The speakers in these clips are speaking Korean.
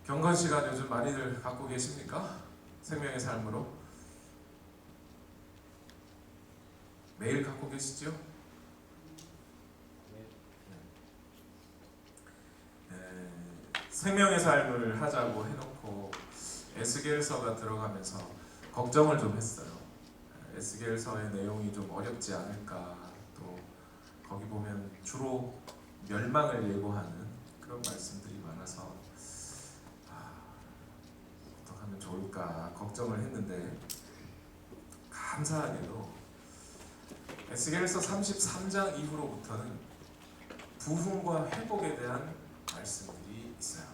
경건 시간 요즘 많이들 갖고 계십니까? 생명의 삶으로 매일 갖고 계시죠? 생명의 삶을 하자고 해놓고 에스겔서가 들어가면서 걱정을 좀 했어요. 에스겔서의 내용이 좀 어렵지 않을까. 또 거기 보면 주로 멸망을 예고하는 그런 말씀들이 많아서 어떻게 하면 좋을까 걱정을 했는데, 감사하게도 에스겔서 33장 이후로부터는 부흥과 회복에 대한 말씀들이 있어요.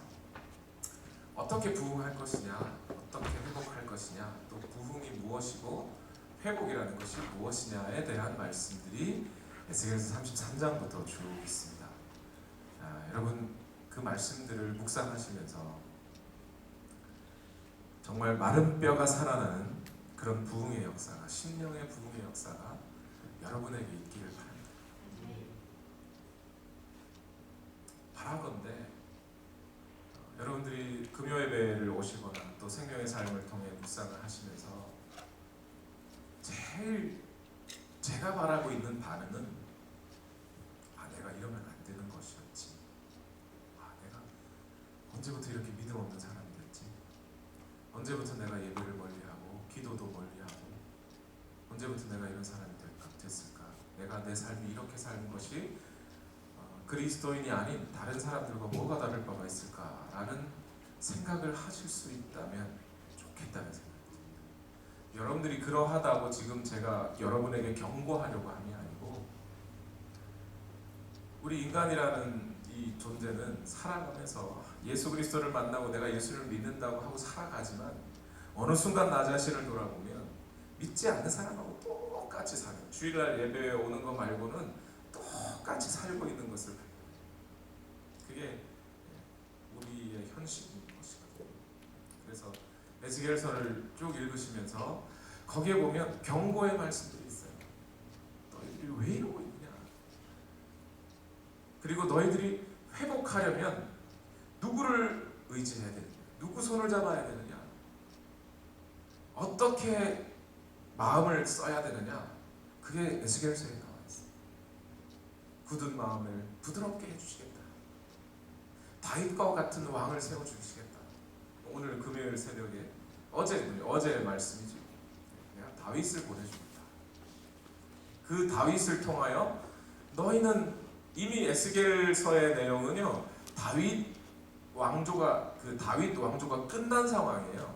어떻게 부흥할 것이냐, 어떻게 회복할 것이냐, 또 부흥이 무엇이고 회복이라는 것이 무엇이냐에 대한 말씀들이 에스겔서 33장부터 쭉 있습니다. 여러분 그 말씀들을 묵상하시면서 정말 마른 뼈가 살아나는 그런 부흥의 역사가, 심령의 부흥의 역사가 여러분에게 있기를 바랍니다. 바라건대 여러분들이 금요예배를 오시거나 또 생명의 삶을 통해 묵상을 하시면서 제일 제가 바라고 있는 반응은 내가 이러면 안 되는 것이었지. 내가 언제부터 이렇게 믿음 없는 사람이 됐지. 언제부터 내가 예배를 멀리하고 기도도 멀리하고 언제부터 내가 이런 사람이 됐을까. 내가 내 삶이 이렇게 사는 것이 그리스도인이 아닌 다른 사람들과 뭐가 다를 바가 있을까라는 생각을 하실 수 있다면 좋겠다는 생각이 듭니다. 여러분들이 그러하다고 지금 제가 여러분에게 경고하려고 함이 아니고, 우리 인간이라는 이 존재는 살아가면서 예수 그리스도를 만나고 내가 예수를 믿는다고 하고 살아가지만 어느 순간 나 자신을 돌아보면 믿지 않는 사람하고 똑같이 살아요. 주일날 예배에 오는 거 말고는 똑같이 살고 있는 것을 봐요. 그게 우리의 현실인 것이거든요. 그래서 에스겔서를 쭉 읽으시면서 거기에 보면 경고의 말씀들이 있어요. 너희들이 왜 이러고 있냐? 그리고 너희들이 회복하려면 누구를 의지해야 되느냐? 누구 손을 잡아야 되느냐? 어떻게 마음을 써야 되느냐? 그게 에스겔서에 나와 있어요. 굳은 마음을 부드럽게 해주시겠다. 다윗과 같은 왕을 세워주시겠다. 오늘 금요일 새벽에 어제 말씀이죠. 내가 다윗을 보내줍니다. 그 다윗을 통하여 너희는 이미 에스겔서의 내용은요, 다윗 왕조가 끝난 상황이에요.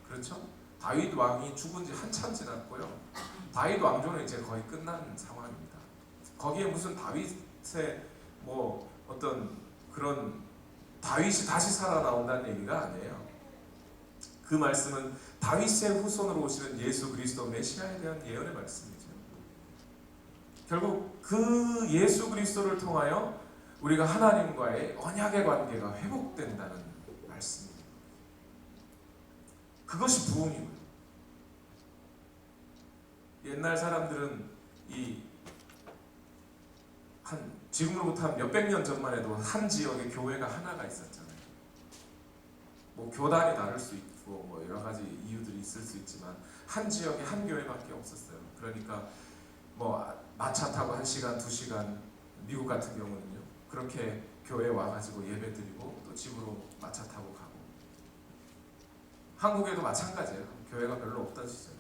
그렇죠? 다윗 왕이 죽은 지 한참 지났고요. 다윗 왕조는 이제 거의 끝난 상황입니다. 거기에 무슨 다윗의 어떤 그런 다윗이 다시 살아나온다는 얘기가 아니에요. 그 말씀은 다윗의 후손으로 오시는 예수 그리스도 메시아에 대한 예언의 말씀이죠. 결국 그 예수 그리스도를 통하여 우리가 하나님과의 언약의 관계가 회복된다는 말씀입니다. 그것이 부흥이고요. 옛날 사람들은 지금으로부터 한 몇백 년 전만 해도 한 지역에 교회가 하나가 있었잖아요. 교단이 다를 수 있고 여러 가지 이유들이 있을 수 있지만 한 지역에 한 교회밖에 없었어요. 그러니까 마차 타고 1시간, 2시간, 미국 같은 경우는요, 그렇게 교회에 와가지고 예배 드리고 또 집으로 마차 타고 가고. 한국에도 마찬가지예요. 교회가 별로 없던 시절에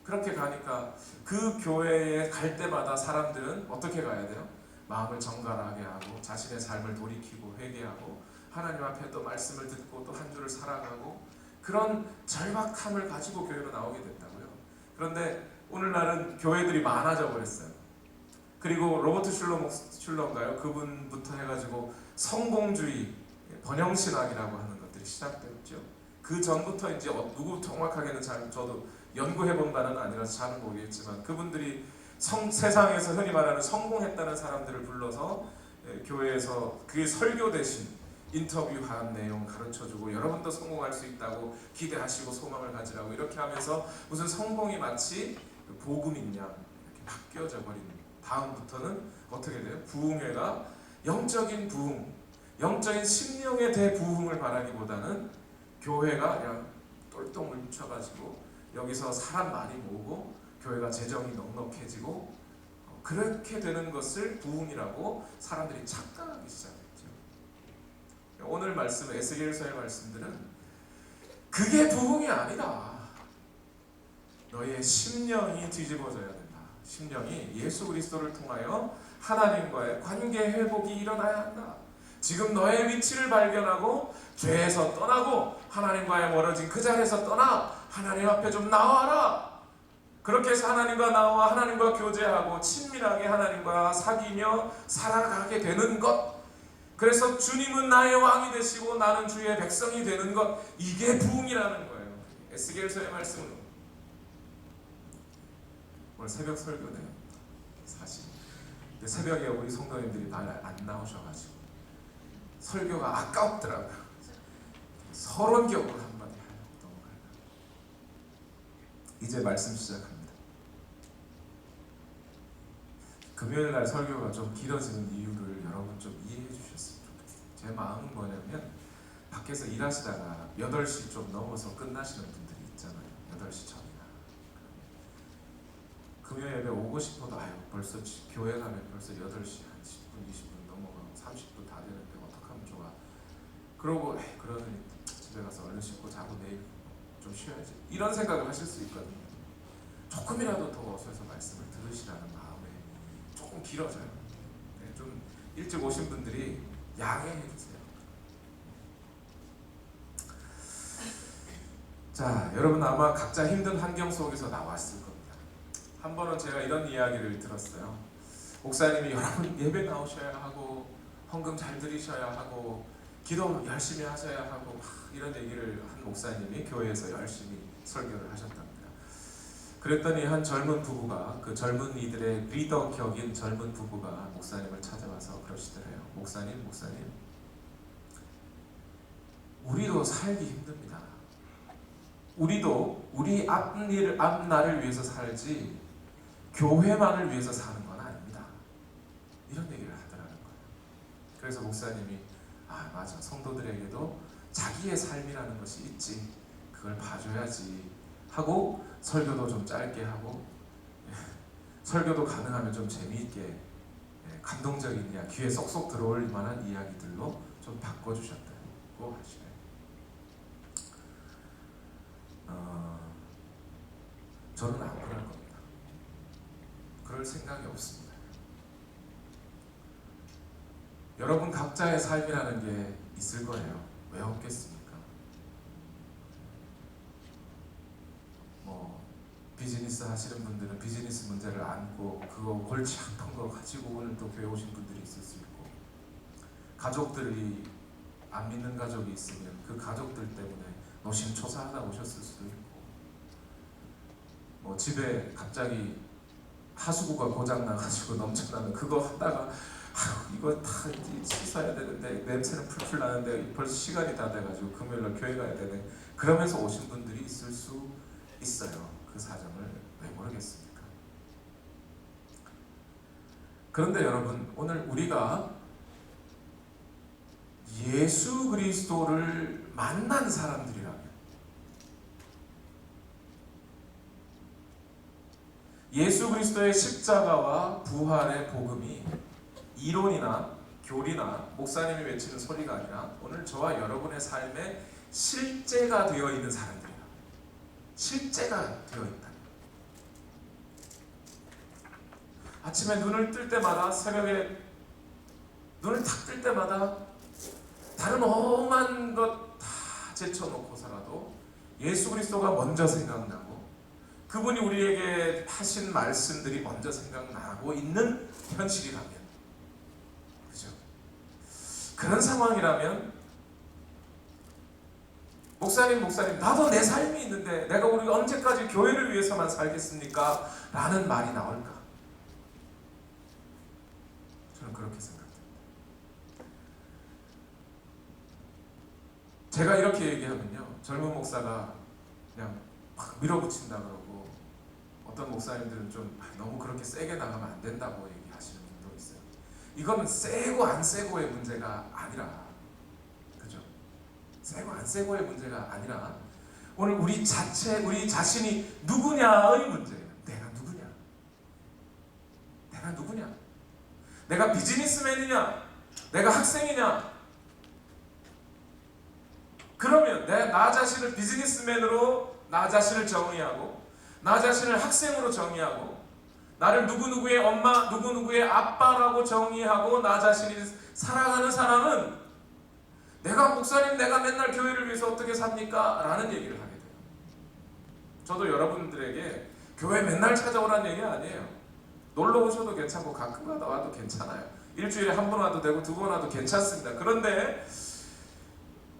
그렇게 가니까 그 교회에 갈 때마다 사람들은 어떻게 가야 돼요? 마음을 정갈하게 하고 자신의 삶을 돌이키고 회개하고 하나님 앞에 또 말씀을 듣고 또 한 주를 살아가고, 그런 절박함을 가지고 교회로 나오게 됐다고요. 그런데 오늘날은 교회들이 많아져 버렸어요. 그리고 로버트 슐러인가요? 그분부터 해가지고 성공주의, 번영신학이라고 하는 것들이 시작됐죠. 그 전부터 이제 누구 정확하게는 저도 연구해본 바는 아니라서 잘은 모르겠지만, 그분들이 세상에서 흔히 말하는 성공했다는 사람들을 불러서 교회에서 그게 설교 대신 인터뷰한 내용 가르쳐주고 여러분도 성공할 수 있다고 기대하시고 소망을 가지라고 이렇게 하면서 무슨 성공이 마치 복음인 양 이렇게 바뀌어져 버린 다음부터는 어떻게 돼요? 부흥회가 영적인 부흥, 영적인 심령의 대부흥을 바라기보다는 교회가 그냥 똘똘 뭉쳐가지고 여기서 사람 많이 모으고 교회가 재정이 넉넉해지고 그렇게 되는 것을 부흥이라고 사람들이 착각하기 시작했죠. 오늘 말씀, 에스겔서의 말씀들은 그게 부흥이 아니다. 너의 심령이 뒤집어져야 된다. 심령이 예수 그리스도를 통하여 하나님과의 관계 회복이 일어나야 한다. 지금 너의 위치를 발견하고 죄에서 떠나고 하나님과의 멀어진 그 자리에서 떠나 하나님 앞에 좀 나와라. 그렇게 해서 하나님과 나와 하나님과 교제하고 친밀하게 하나님과 사귀며 살아가게 되는 것, 그래서 주님은 나의 왕이 되시고 나는 주의 백성이 되는 것, 이게 부흥이라는 거예요. 에스겔서의 말씀은 오늘 새벽 설교네요. 사실 근데 새벽에 우리 성도님들이 많이 안 나오셔가지고 설교가 아까웠더라고요. 서론격으로 한마디 넘어갈까요? 이제 말씀 시작합니다. 금요일날 설교가 좀 길어지는 이유를 여러분 좀 이해해 주셨으면 좋겠어요. 제 마음은 뭐냐면 밖에서 일하시다가 8시 좀 넘어서 끝나시는 분들이 있잖아요. 8시 전이나. 금요일 예배 오고 싶어도 벌써 교회 가면 벌써 8시 한 10분 20분 넘어가고 30분 다 되는데 어떡하면 좋아. 그러고 그러더니 집에 가서 얼른 씻고 자고 내일 좀 쉬어야지, 이런 생각을 하실 수 있거든요. 조금이라도 더 어서서 말씀을 들으시라는 마음에 조금 길어져요. 네, 좀 일찍 오신 분들이 양해해 주세요. 자, 여러분 아마 각자 힘든 환경 속에서 나왔을 겁니다. 한 번은 제가 이런 이야기를 들었어요. 목사님이 여러분 예배 나오셔야 하고 헌금 잘 드리셔야 하고 기도 열심히 하셔야 하고 이런 얘기를 한 목사님이 교회에서 열심히 설교를 하셨답니다. 그랬더니 한 젊은 부부가, 그 젊은이들의 리더 격인 젊은 부부가 목사님을 찾아와서 그러시더래요. 목사님, 우리도 살기 힘듭니다. 우리도 우리 앞날을 위해서 살지 교회만을 위해서 사는 건 아닙니다. 이런 얘기를 하더라는 거예요. 그래서 목사님이 맞아, 성도들에게도 자기의 삶이라는 것이 있지, 그걸 봐줘야지 하고 설교도 좀 짧게 하고 설교도 가능하면 좀 재미있게 감동적인 이야기, 귀에 쏙쏙 들어올 만한 이야기들로 좀 바꿔주셨다고 하시네요. 저는 안 그럴 겁니다. 그럴 생각이 없습니다. 여러분 각자의 삶이라는 게 있을 거예요. 왜 없겠습니까? 비즈니스 하시는 분들은 비즈니스 문제를 안고 그거 골치 아픈 거 가지고 오늘 또 교회 오신 분들이 있을 수 있고, 가족들이 안 믿는 가족이 있으면 그 가족들 때문에 노심초사하다 오셨을 수도 있고, 집에 갑자기 하수구가 고장 나가지고 넘쳐나는 그거 하다가 이거 다 씻어야 되는데 냄새는 풀풀 나는데 벌써 시간이 다 돼가지고 금요일날 교회 가야 되네, 그러면서 오신 분들이 있을 수 있어요. 그 사정을 왜 모르겠습니까? 그런데 여러분, 오늘 우리가 예수 그리스도를 만난 사람들이라면, 예수 그리스도의 십자가와 부활의 복음이 이론이나 교리나 목사님이 외치는 소리가 아니라 오늘 저와 여러분의 삶에 실제가 되어 있는 사람들이에요. 실제가 되어 있다. 아침에 눈을 뜰 때마다, 새벽에 눈을 탁 뜰 때마다 다른 험한 것 다 제쳐놓고서라도 예수 그리스도가 먼저 생각나고 그분이 우리에게 하신 말씀들이 먼저 생각나고 있는 현실이라면, 그죠? 그런 상황이라면 목사님 나도 내 삶이 있는데 내가 우리 언제까지 교회를 위해서만 살겠습니까? 라는 말이 나올까? 저는 그렇게 생각합니다. 제가 이렇게 얘기하면요, 젊은 목사가 그냥 막 밀어붙인다 그러고, 어떤 목사님들은 좀 너무 그렇게 세게 나가면 안 된다고 얘기하시는 분도 있어요. 이거는 세고 안 세고의 문제가 아니라 관세고의 문제가 아니라 오늘 우리 자신이 누구냐의 문제예요. 내가 누구냐? 내가 누구냐? 내가 비즈니스맨이냐? 내가 학생이냐? 그러면 나 자신을 비즈니스맨으로 나 자신을 정의하고 나 자신을 학생으로 정의하고 나를 누구누구의 엄마, 누구누구의 아빠라고 정의하고 나 자신이 살아가는 사람은 내가 목사님, 내가 맨날 교회를 위해서 어떻게 삽니까? 라는 얘기를 하게 돼요. 저도 여러분들에게 교회 맨날 찾아오라는 얘기 아니에요. 놀러 오셔도 괜찮고 가끔 가다 와도 괜찮아요. 일주일에 한 번 와도 되고 두 번 와도 괜찮습니다. 그런데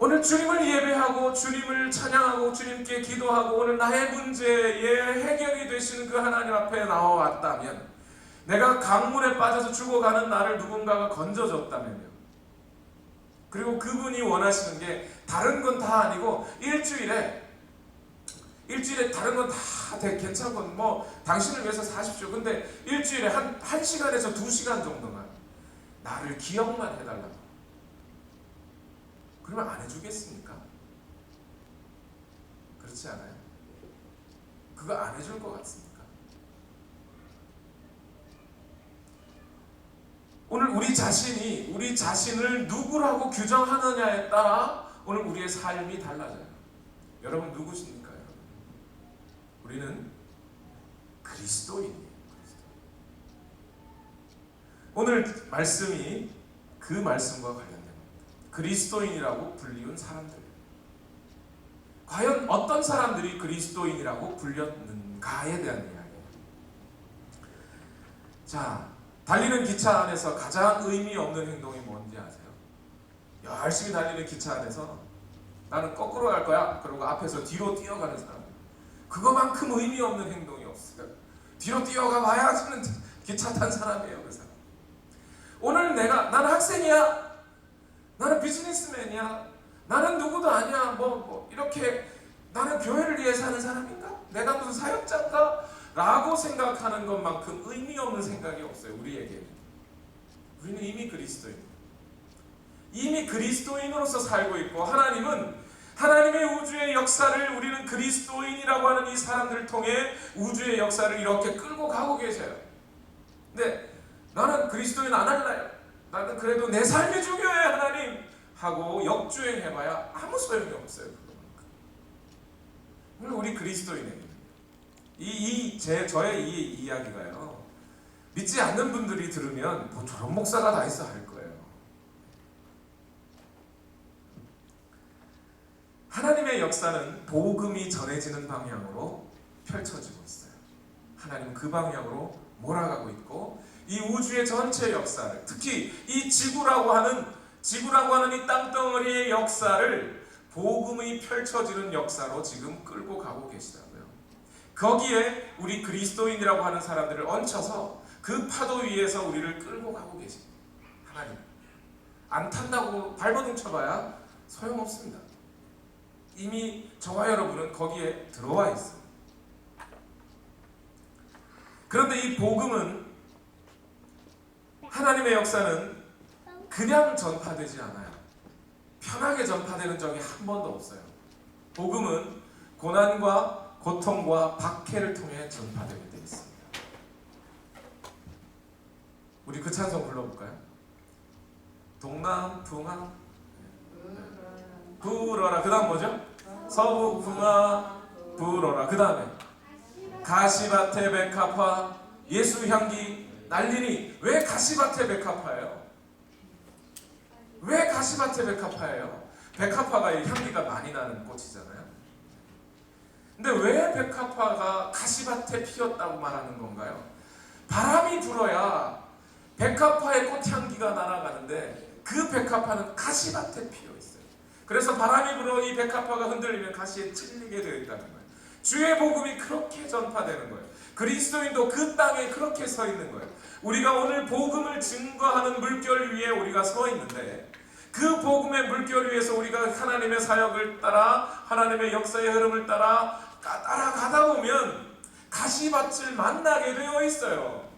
오늘 주님을 예배하고 주님을 찬양하고 주님께 기도하고 오늘 나의 문제의 해결이 되시는 그 하나님 앞에 나와왔다면, 내가 강물에 빠져서 죽어가는 나를 누군가가 건져줬다면요, 그리고 그분이 원하시는 게 다른 건 다 아니고 일주일에 다른 건 다 괜찮고 뭐 당신을 위해서 사십시오. 근데 일주일에 한 1시간에서 2시간 정도만 나를 기억만 해달라고. 그러면 안 해주겠습니까? 그렇지 않아요? 그거 안 해줄 것 같습니까? 오늘 우리 자신을 누구라고 규정하느냐에 따라 오늘 우리의 삶이 달라져요. 여러분 누구십니까? 여러분? 우리는 그리스도인이에요. 오늘 말씀이 그 말씀과 관련됩니다. 그리스도인이라고 불리운 사람들. 과연 어떤 사람들이 그리스도인이라고 불렸는가에 대한 이야기예요. 자, 달리는 기차 안에서 가장 의미 없는 행동이 뭔지 아세요? 열심히 달리는 기차 안에서 나는 거꾸로 갈 거야. 그리고 앞에서 뒤로 뛰어가는 사람. 그거만큼 의미 없는 행동이 없어요. 뒤로 뛰어가 봐야지는 기차 탄 사람이에요, 그 사람. 오늘 나는 학생이야. 나는 비즈니스맨이야. 나는 누구도 아니야. 이렇게 나는 교회를 위해 사는 사람인가? 내가 무슨 사역자인가? 라고 생각하는 것만큼 의미 없는 생각이 없어요, 우리에게는. 우리는 이미 그리스도인. 이미 그리스도인으로서 살고 있고, 하나님의 우주의 역사를 우리는 그리스도인이라고 하는 이 사람들을 통해 우주의 역사를 이렇게 끌고 가고 계셔요. 근데 나는 그리스도인 안 할래요. 나는 그래도 내 삶이 중요해, 하나님 하고 역주행해봐야 아무 소용이 없어요. 우리 그리스도인에게 저의 이 이야기가요, 믿지 않는 분들이 들으면 뭐 저런 목사가 다 있어 할 거예요. 하나님의 역사는 복음이 전해지는 방향으로 펼쳐지고 있어요. 하나님은 그 방향으로 몰아가고 있고, 이 우주의 전체 역사를, 특히 이 지구라고 하는 이 땅덩어리의 역사를 복음이 펼쳐지는 역사로 지금 끌고 가고 계시다고요. 거기에 우리 그리스도인이라고 하는 사람들을 얹혀서 그 파도 위에서 우리를 끌고 가고 계십니다. 하나님 안 탄다고 발버둥 쳐봐야 소용없습니다. 이미 저와 여러분은 거기에 들어와 있습니다. 그런데 이 복음은, 하나님의 역사는 그냥 전파되지 않아요. 편하게 전파되는 적이 한 번도 없어요. 복음은 고난과 고통과 박해를 통해 전파되게 되어 있습니다. 우리 그 찬송 불러볼까요? 동남풍아 불어라. 그 다음 뭐죠? 서북풍아 불어라. 그 다음에 가시밭에 백합화 예수 향기 날리니. 왜 가시밭에 백합화예요? 왜 가시밭에 백합화예요? 백합화가 향기가 많이 나는 꽃이잖아요. 근데 왜 백합화가 가시밭에 피었다고 말하는 건가요? 바람이 불어야 백합화의 꽃향기가 날아가는데 그 백합화는 가시밭에 피어 있어요. 그래서 바람이 불어 이 백합화가 흔들리면 가시에 찔리게 되어 있다는 거예요. 주의 복음이 그렇게 전파되는 거예요. 그리스도인도 그 땅에 그렇게 서 있는 거예요. 우리가 오늘 복음을 증거하는 물결 위에 우리가 서 있는데, 그 복음의 물결 위에서 우리가 하나님의 사역을 따라, 하나님의 역사의 흐름을 따라가다 보면 가시밭을 만나게 되어 있어요.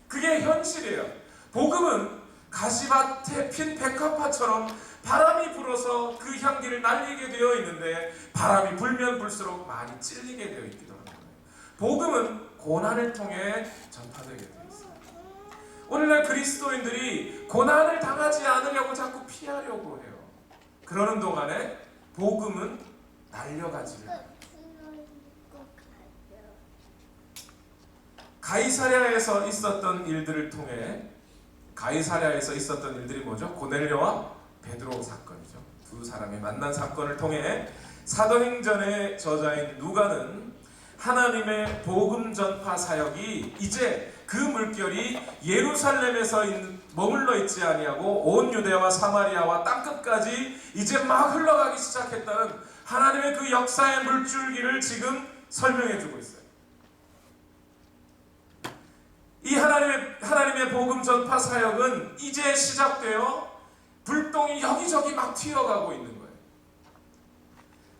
그게 현실이에요. 복음은 가시밭에 핀 백합화처럼 바람이 불어서 그 향기를 날리게 되어 있는데 바람이 불면 불수록 많이 찔리게 되어 있기도 합니다. 복음은 고난을 통해 전파되게 되어 있어요. 오늘날 그리스도인들이 고난을 당하지 않으려고 자꾸 피하려고 해요. 그러는 동안에 복음은 날려가지를 해요. 가이사랴에서 있었던 일들을 통해 가이사랴에서 있었던 일들이 뭐죠? 고넬료와 베드로 사건이죠. 두 사람이 만난 사건을 통해 사도행전의 저자인 누가는 하나님의 복음 전파 사역이 이제 그 물결이 예루살렘에서 머물러 있지 아니하고 온 유대와 사마리아와 땅끝까지 이제 막 흘러가기 시작했다는 하나님의 그 역사의 물줄기를 지금 설명해 주고 있어요. 이 하나님의 복음 전파 사역은 이제 시작되어 불똥이 여기저기 막 튀어가고 있는 거예요.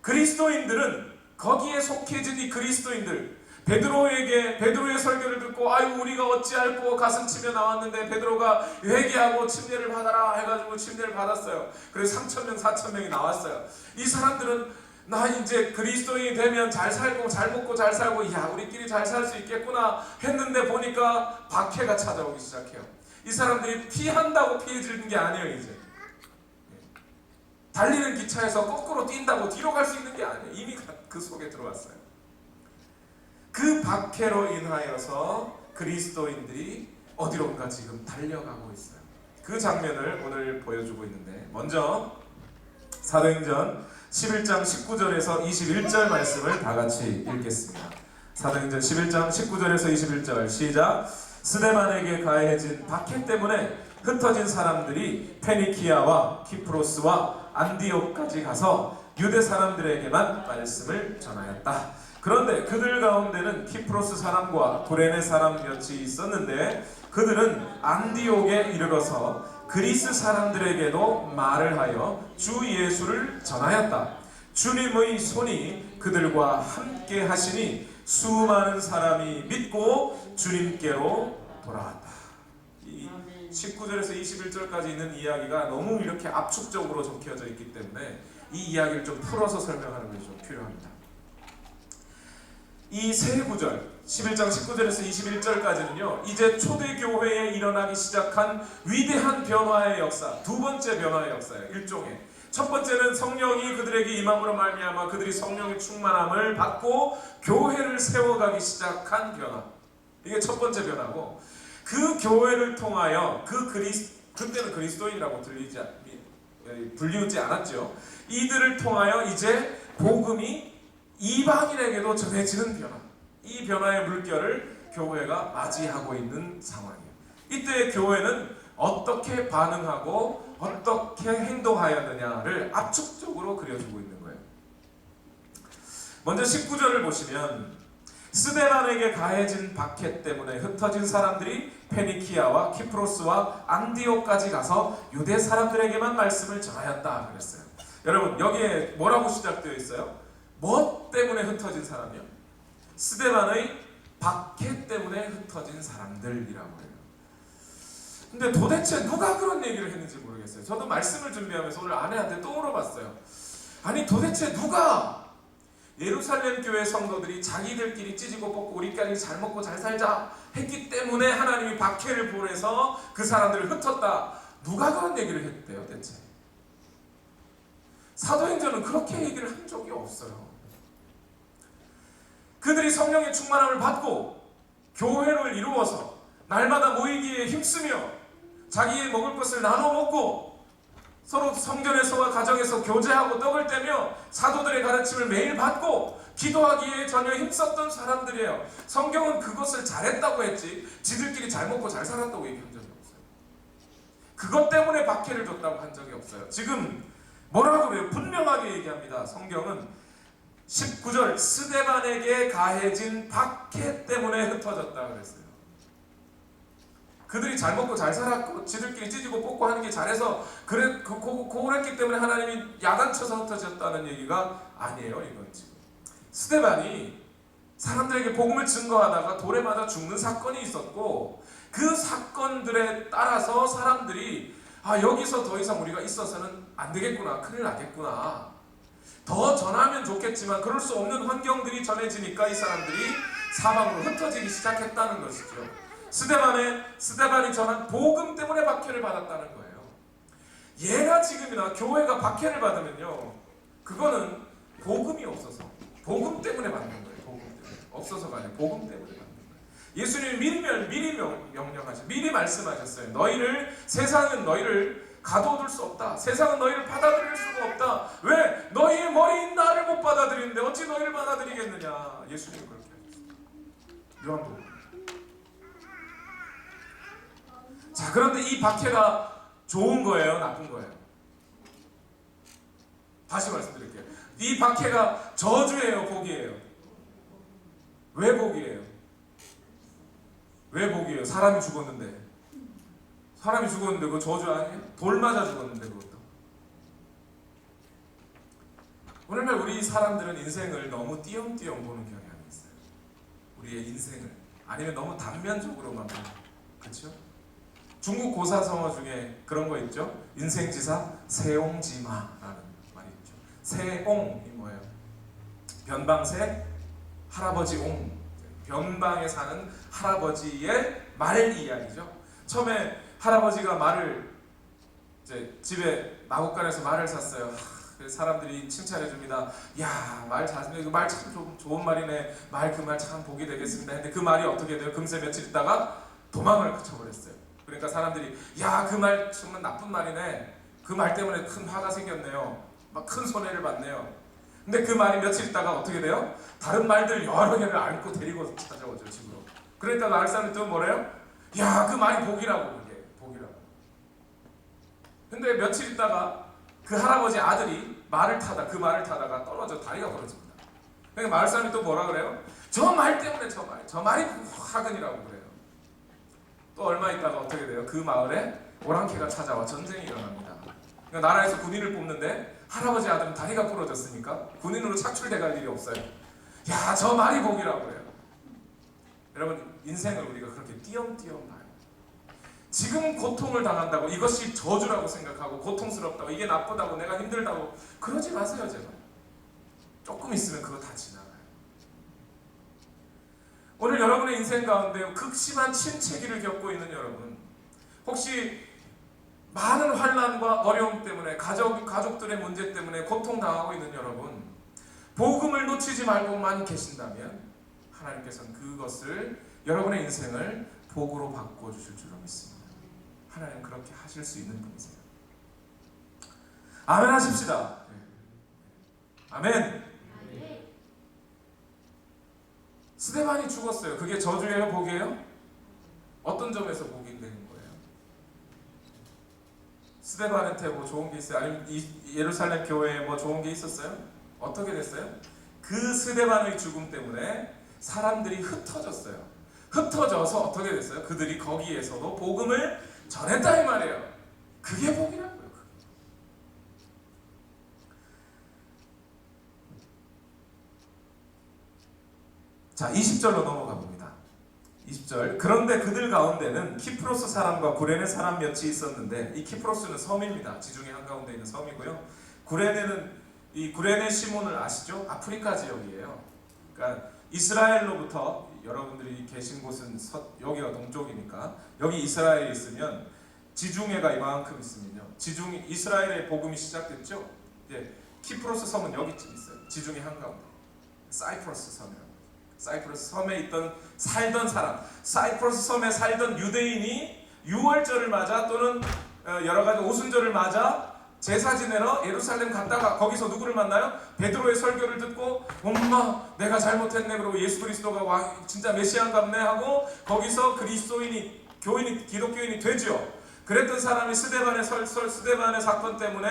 그리스도인들은 거기에 속해진 이 그리스도인들, 베드로의 설교를 듣고 아유 우리가 어찌할꼬 가슴치며 나왔는데 베드로가 회개하고 침례를 받아라 해가지고 침례를 받았어요. 그래서 3,000명 4,000명이 나왔어요. 이 사람들은 나 이제 그리스도인이 되면 잘 살고 잘 먹고 잘 살고 야 우리끼리 잘 살 수 있겠구나 했는데 보니까 박해가 찾아오기 시작해요. 이 사람들이 피한다고 피해지는 게 아니에요. 이제 달리는 기차에서 거꾸로 뛴다고 뒤로 갈 수 있는 게 아니에요. 이미 그 속에 들어왔어요. 그 박해로 인하여서 그리스도인들이 어디론가 지금 달려가고 있어요. 그 장면을 오늘 보여주고 있는데 먼저 사도행전 11장 19절에서 21절 말씀을 다 같이 읽겠습니다. 사도행전 11장 19절에서 21절 시작. 스데반에게 가해진 박해 때문에 흩어진 사람들이 페니키아와 키프로스와 안디옥까지 가서 유대 사람들에게만 말씀을 전하였다. 그런데 그들 가운데는 키프로스 사람과 구레네 사람 몇이 있었는데 그들은 안디옥에 이르러서 그리스 사람들에게도 말을 하여 주 예수를 전하였다. 주님의 손이 그들과 함께 하시니 수많은 사람이 믿고 주님께로 돌아왔다. 이 19절에서 21절까지 있는 이야기가 너무 이렇게 압축적으로 적혀져 있기 때문에 이 이야기를 좀 풀어서 설명하는 것이 좀 필요합니다. 이 세 구절 11장 19절에서 21절까지는요 이제 초대교회에 일어나기 시작한 위대한 변화의 역사, 두 번째 변화의 역사예요. 일종의 첫 번째는 성령이 그들에게 임함으로 말미암아 그들이 성령의 충만함을 받고 교회를 세워가기 시작한 변화, 이게 첫 번째 변화고, 그 교회를 통하여 그때는 그리스도인이라고 불리우지 않았죠. 이들을 통하여 이제 복음이 이방인에게도 전해지는 변화, 이 변화의 물결을 교회가 맞이하고 있는 상황이에요. 이때 교회는 어떻게 반응하고 어떻게 행동하였느냐를 압축적으로 그려주고 있는 거예요. 먼저 19절을 보시면 스데반에게 가해진 박해 때문에 흩어진 사람들이 페니키아와 키프로스와 안디옥까지 가서 유대 사람들에게만 말씀을 전하였다 그랬어요. 여러분 여기에 뭐라고 시작되어 있어요? 뭐 때문에 흩어진 사람이요? 스데반의 박해 때문에 흩어진 사람들이라고 해요. 근데 도대체 누가 그런 얘기를 했는지 모르겠어요. 저도 말씀을 준비하면서 오늘 아내한테 또 물어봤어요. 아니 도대체 누가 예루살렘 교회 성도들이 자기들끼리 찢고 뽑고 우리끼리 잘 먹고 잘 살자 했기 때문에 하나님이 박해를 보내서 그 사람들을 흩었다, 누가 그런 얘기를 했대요 대체? 사도행전은 그렇게 얘기를 한 적이 없어요. 그들이 성령의 충만함을 받고 교회를 이루어서 날마다 모이기에 힘쓰며 자기의 먹을 것을 나눠 먹고 서로 성전에서와 가정에서 교제하고 떡을 떼며 사도들의 가르침을 매일 받고 기도하기에 전혀 힘썼던 사람들이에요. 성경은 그것을 잘했다고 했지 지들끼리 잘 먹고 잘 살았다고 얘기한 적이 없어요. 그것 때문에 박해를 줬다고 한 적이 없어요. 지금 뭐라고 그래요? 분명하게 얘기합니다. 성경은 19절 스데반에게 가해진 박해 때문에 흩어졌다 그랬어요. 그들이 잘 먹고 잘 살았고 지들끼리 찢고 뽑고 하는 게 잘해서 그랬기 때문에 하나님이 야단쳐서 흩어졌다는 얘기가 아니에요. 이건 지금 스데반이 사람들에게 복음을 증거하다가 돌에 맞아 죽는 사건이 있었고 그 사건들에 따라서 사람들이 여기서 더 이상 우리가 있어서는 안 되겠구나, 큰일 나겠구나, 더 전하면 좋겠지만 그럴 수 없는 환경들이 전해지니까 이 사람들이 사방으로 흩어지기 시작했다는 것이죠. 스데반이 전한 복음 때문에 박해를 받았다는 거예요. 얘가 지금이나 교회가 박해를 받으면요, 그거는 복음이 없어서, 복음 때문에 받는 거예요. 복음 때문에. 없어서가 아니라 복음 때문에 받는 거예요. 예수님이 미리 명령하셨어요. 미리 말씀하셨어요. 세상은 너희를 가둬둘 수 없다. 세상은 너희를 받아들일 수가 없다. 왜? 너희의 머리인 나를 못 받아들이는데 어찌 너희를 받아들이겠느냐. 예수님이 그렇게 하셨어요. 요한복음. 자, 그런데 이 박해가 좋은 거예요, 나쁜 거예요? 다시 말씀드릴게요. 이 박해가 저주예요, 복이에요? 왜 복이에요? 왜 복이에요? 사람이 죽었는데 그거 저주 아니에요? 돌 맞아 죽었는데 그것도. 오늘날 우리 사람들은 인생을 너무 띄엄띄엄 보는 경향이 있어요. 우리의 인생을. 아니면 너무 단면적으로만 보는. 그렇죠? 중국 고사성어 중에 그런 거 있죠? 인생지사 세옹지마라는 말이 있죠. 세옹이 뭐예요? 변방세 할아버지 옹. 변방에 사는 할아버지의 말 이야기죠. 처음에 할아버지가 말을 집에 마곡간에서 말을 샀어요. 사람들이 칭찬해 줍니다. 야, 말 참 좋은 말이네. 그 말 참 복이 되겠습니다. 근데 그 말이 어떻게 돼요? 금세 며칠 있다가 도망을 쳐버렸어요. 그러니까 사람들이 야, 그 말 정말 나쁜 말이네. 그 말 때문에 큰 화가 생겼네요. 막 큰 손해를 봤네요. 근데 그 말이 며칠 있다가 어떻게 돼요? 다른 말들 여러 개를 안고 데리고 찾아오죠, 집으로. 그러니까 마을 사람들이 또 뭐래요? 야, 그 말이 복이라고. 그게 복이라고. 근데 며칠 있다가 그 할아버지 아들이 그 말을 타다가 떨어져 다리가 부러집니다. 그러니까 마을 사람이 또 뭐라 그래요? 저 말 때문에 저 말이 화근이라고 그래요. 또 얼마 있다가 어떻게 돼요? 그 마을에 오랑캐가 찾아와 전쟁이 일어납니다. 그러니까 나라에서 군인을 뽑는데 할아버지 아들은 다리가 부러졌으니까 군인으로 착출돼 갈 일이 없어요. 야, 저 말이 복이라고 그래요. 여러분, 인생을 우리가 그렇게 띄엄띄엄 봐요. 지금 고통을 당한다고 이것이 저주라고 생각하고 고통스럽다고 이게 나쁘다고 내가 힘들다고 그러지 마세요, 제발. 조금 있으면 그거 다 지나가요. 오늘 여러분의 인생 가운데 극심한 침체기를 겪고 있는 여러분, 혹시 많은 환난과 어려움 때문에 가족들의 문제 때문에 고통당하고 있는 여러분, 복음을 놓치지 말고만 계신다면 하나님께서는 그것을 여러분의 인생을 복으로 바꿔주실 줄로 믿습니다. 하나님 그렇게 하실 수 있는 분이세요. 아멘 하십시다. 아멘. 스데반이 죽었어요. 그게 저주예요, 복이에요? 어떤 점에서 복이 되는 거예요? 스데반한테 뭐 좋은 게 있어요? 아니면 예루살렘 교회에 뭐 좋은 게 있었어요? 어떻게 됐어요? 그 스데반의 죽음 때문에 사람들이 흩어졌어요. 흩어져서 어떻게 됐어요? 그들이 거기에서도 복음을 전했다 이 말이에요. 그게 복이라고요. 자, 20절로 넘어가 봅니다. 20절. 그런데 그들 가운데는 키프로스 사람과 구레네 사람 몇이 있었는데, 이 키프로스는 섬입니다. 지중해 한가운데 있는 섬이고요. 이 구레네 시몬을 아시죠? 아프리카 지역이에요. 그러니까 이스라엘로부터, 여러분들이 계신 곳은 여기가 동쪽이니까 여기 이스라엘에 있으면 지중해가 이만큼 있으면요, 이스라엘의 복음이 시작됐죠. 키프로스 섬은 여기쯤 있어요. 지중해 한가운데. 사이프러스 섬이라고. 사이프러스 섬에 살던 사람, 사이프러스 섬에 살던 유대인이 유월절을 맞아 또는 여러 가지 오순절을 맞아 제사 지내러 예루살렘 갔다가 거기서 누구를 만나요? 베드로의 설교를 듣고 엄마 내가 잘못했네, 그러고 예수 그리스도가 진짜 메시아인갑네 하고 거기서 기독교인이 되죠. 그랬던 사람이 스데반의 사건 때문에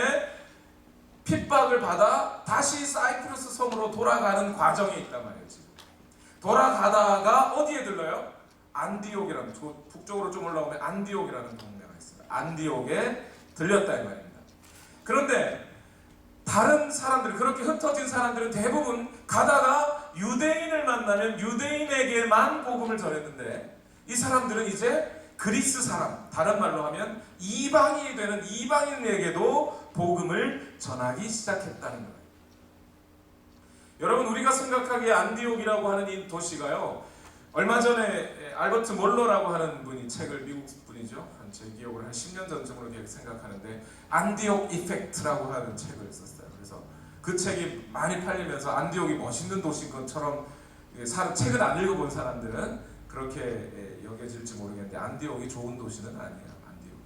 핍박을 받아 다시 사이프러스 섬으로 돌아가는 과정에 있단 말이에요. 지금 돌아가다가 어디에 들러요? 안디옥이라는, 북쪽으로 좀 올라오면 안디옥이라는 동네가 있어요. 안디옥에 들렸다 이 말입니다. 그런데 다른 사람들, 그렇게 흩어진 사람들은 대부분 가다가 유대인을 만나면 유대인에게만 복음을 전했는데, 이 사람들은 이제 그리스 사람, 다른 말로 하면 이방인이 되는 이방인에게도 복음을 전하기 시작했다는 거예요. 여러분, 우리가 생각하기에 안디옥이라고 하는 이 도시가요, 얼마 전에 알버트 몰러라고 하는 분이 책을, 미국 분이죠, 제 기억으로 한 10년 전쯤으로 생각하는데 안디옥 이펙트라고 하는 책을 썼어요. 그래서 그 책이 많이 팔리면서 안디옥이 멋있는 도시인 것처럼, 책을 안 읽어본 사람들은 그렇게 여겨질지 모르겠는데 안디옥이 좋은 도시는 아니에요. 안디옥.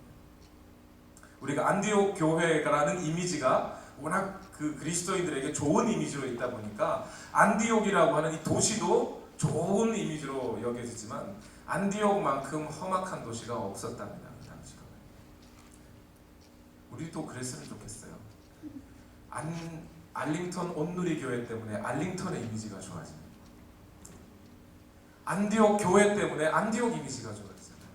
우리가 안디옥 교회라는 이미지가 워낙 그 그리스도인들에게 좋은 이미지로 있다 보니까 안디옥이라고 하는 이 도시도 좋은 이미지로 여겨지지만 안디옥만큼 험악한 도시가 없었답니다. 그 당시가. 우리도 그랬으면 좋겠어요. 알링턴 온누리 교회 때문에 알링턴의 이미지가 좋아집니다. 안디옥 교회 때문에 안디옥 이미지가 좋아지잖아요.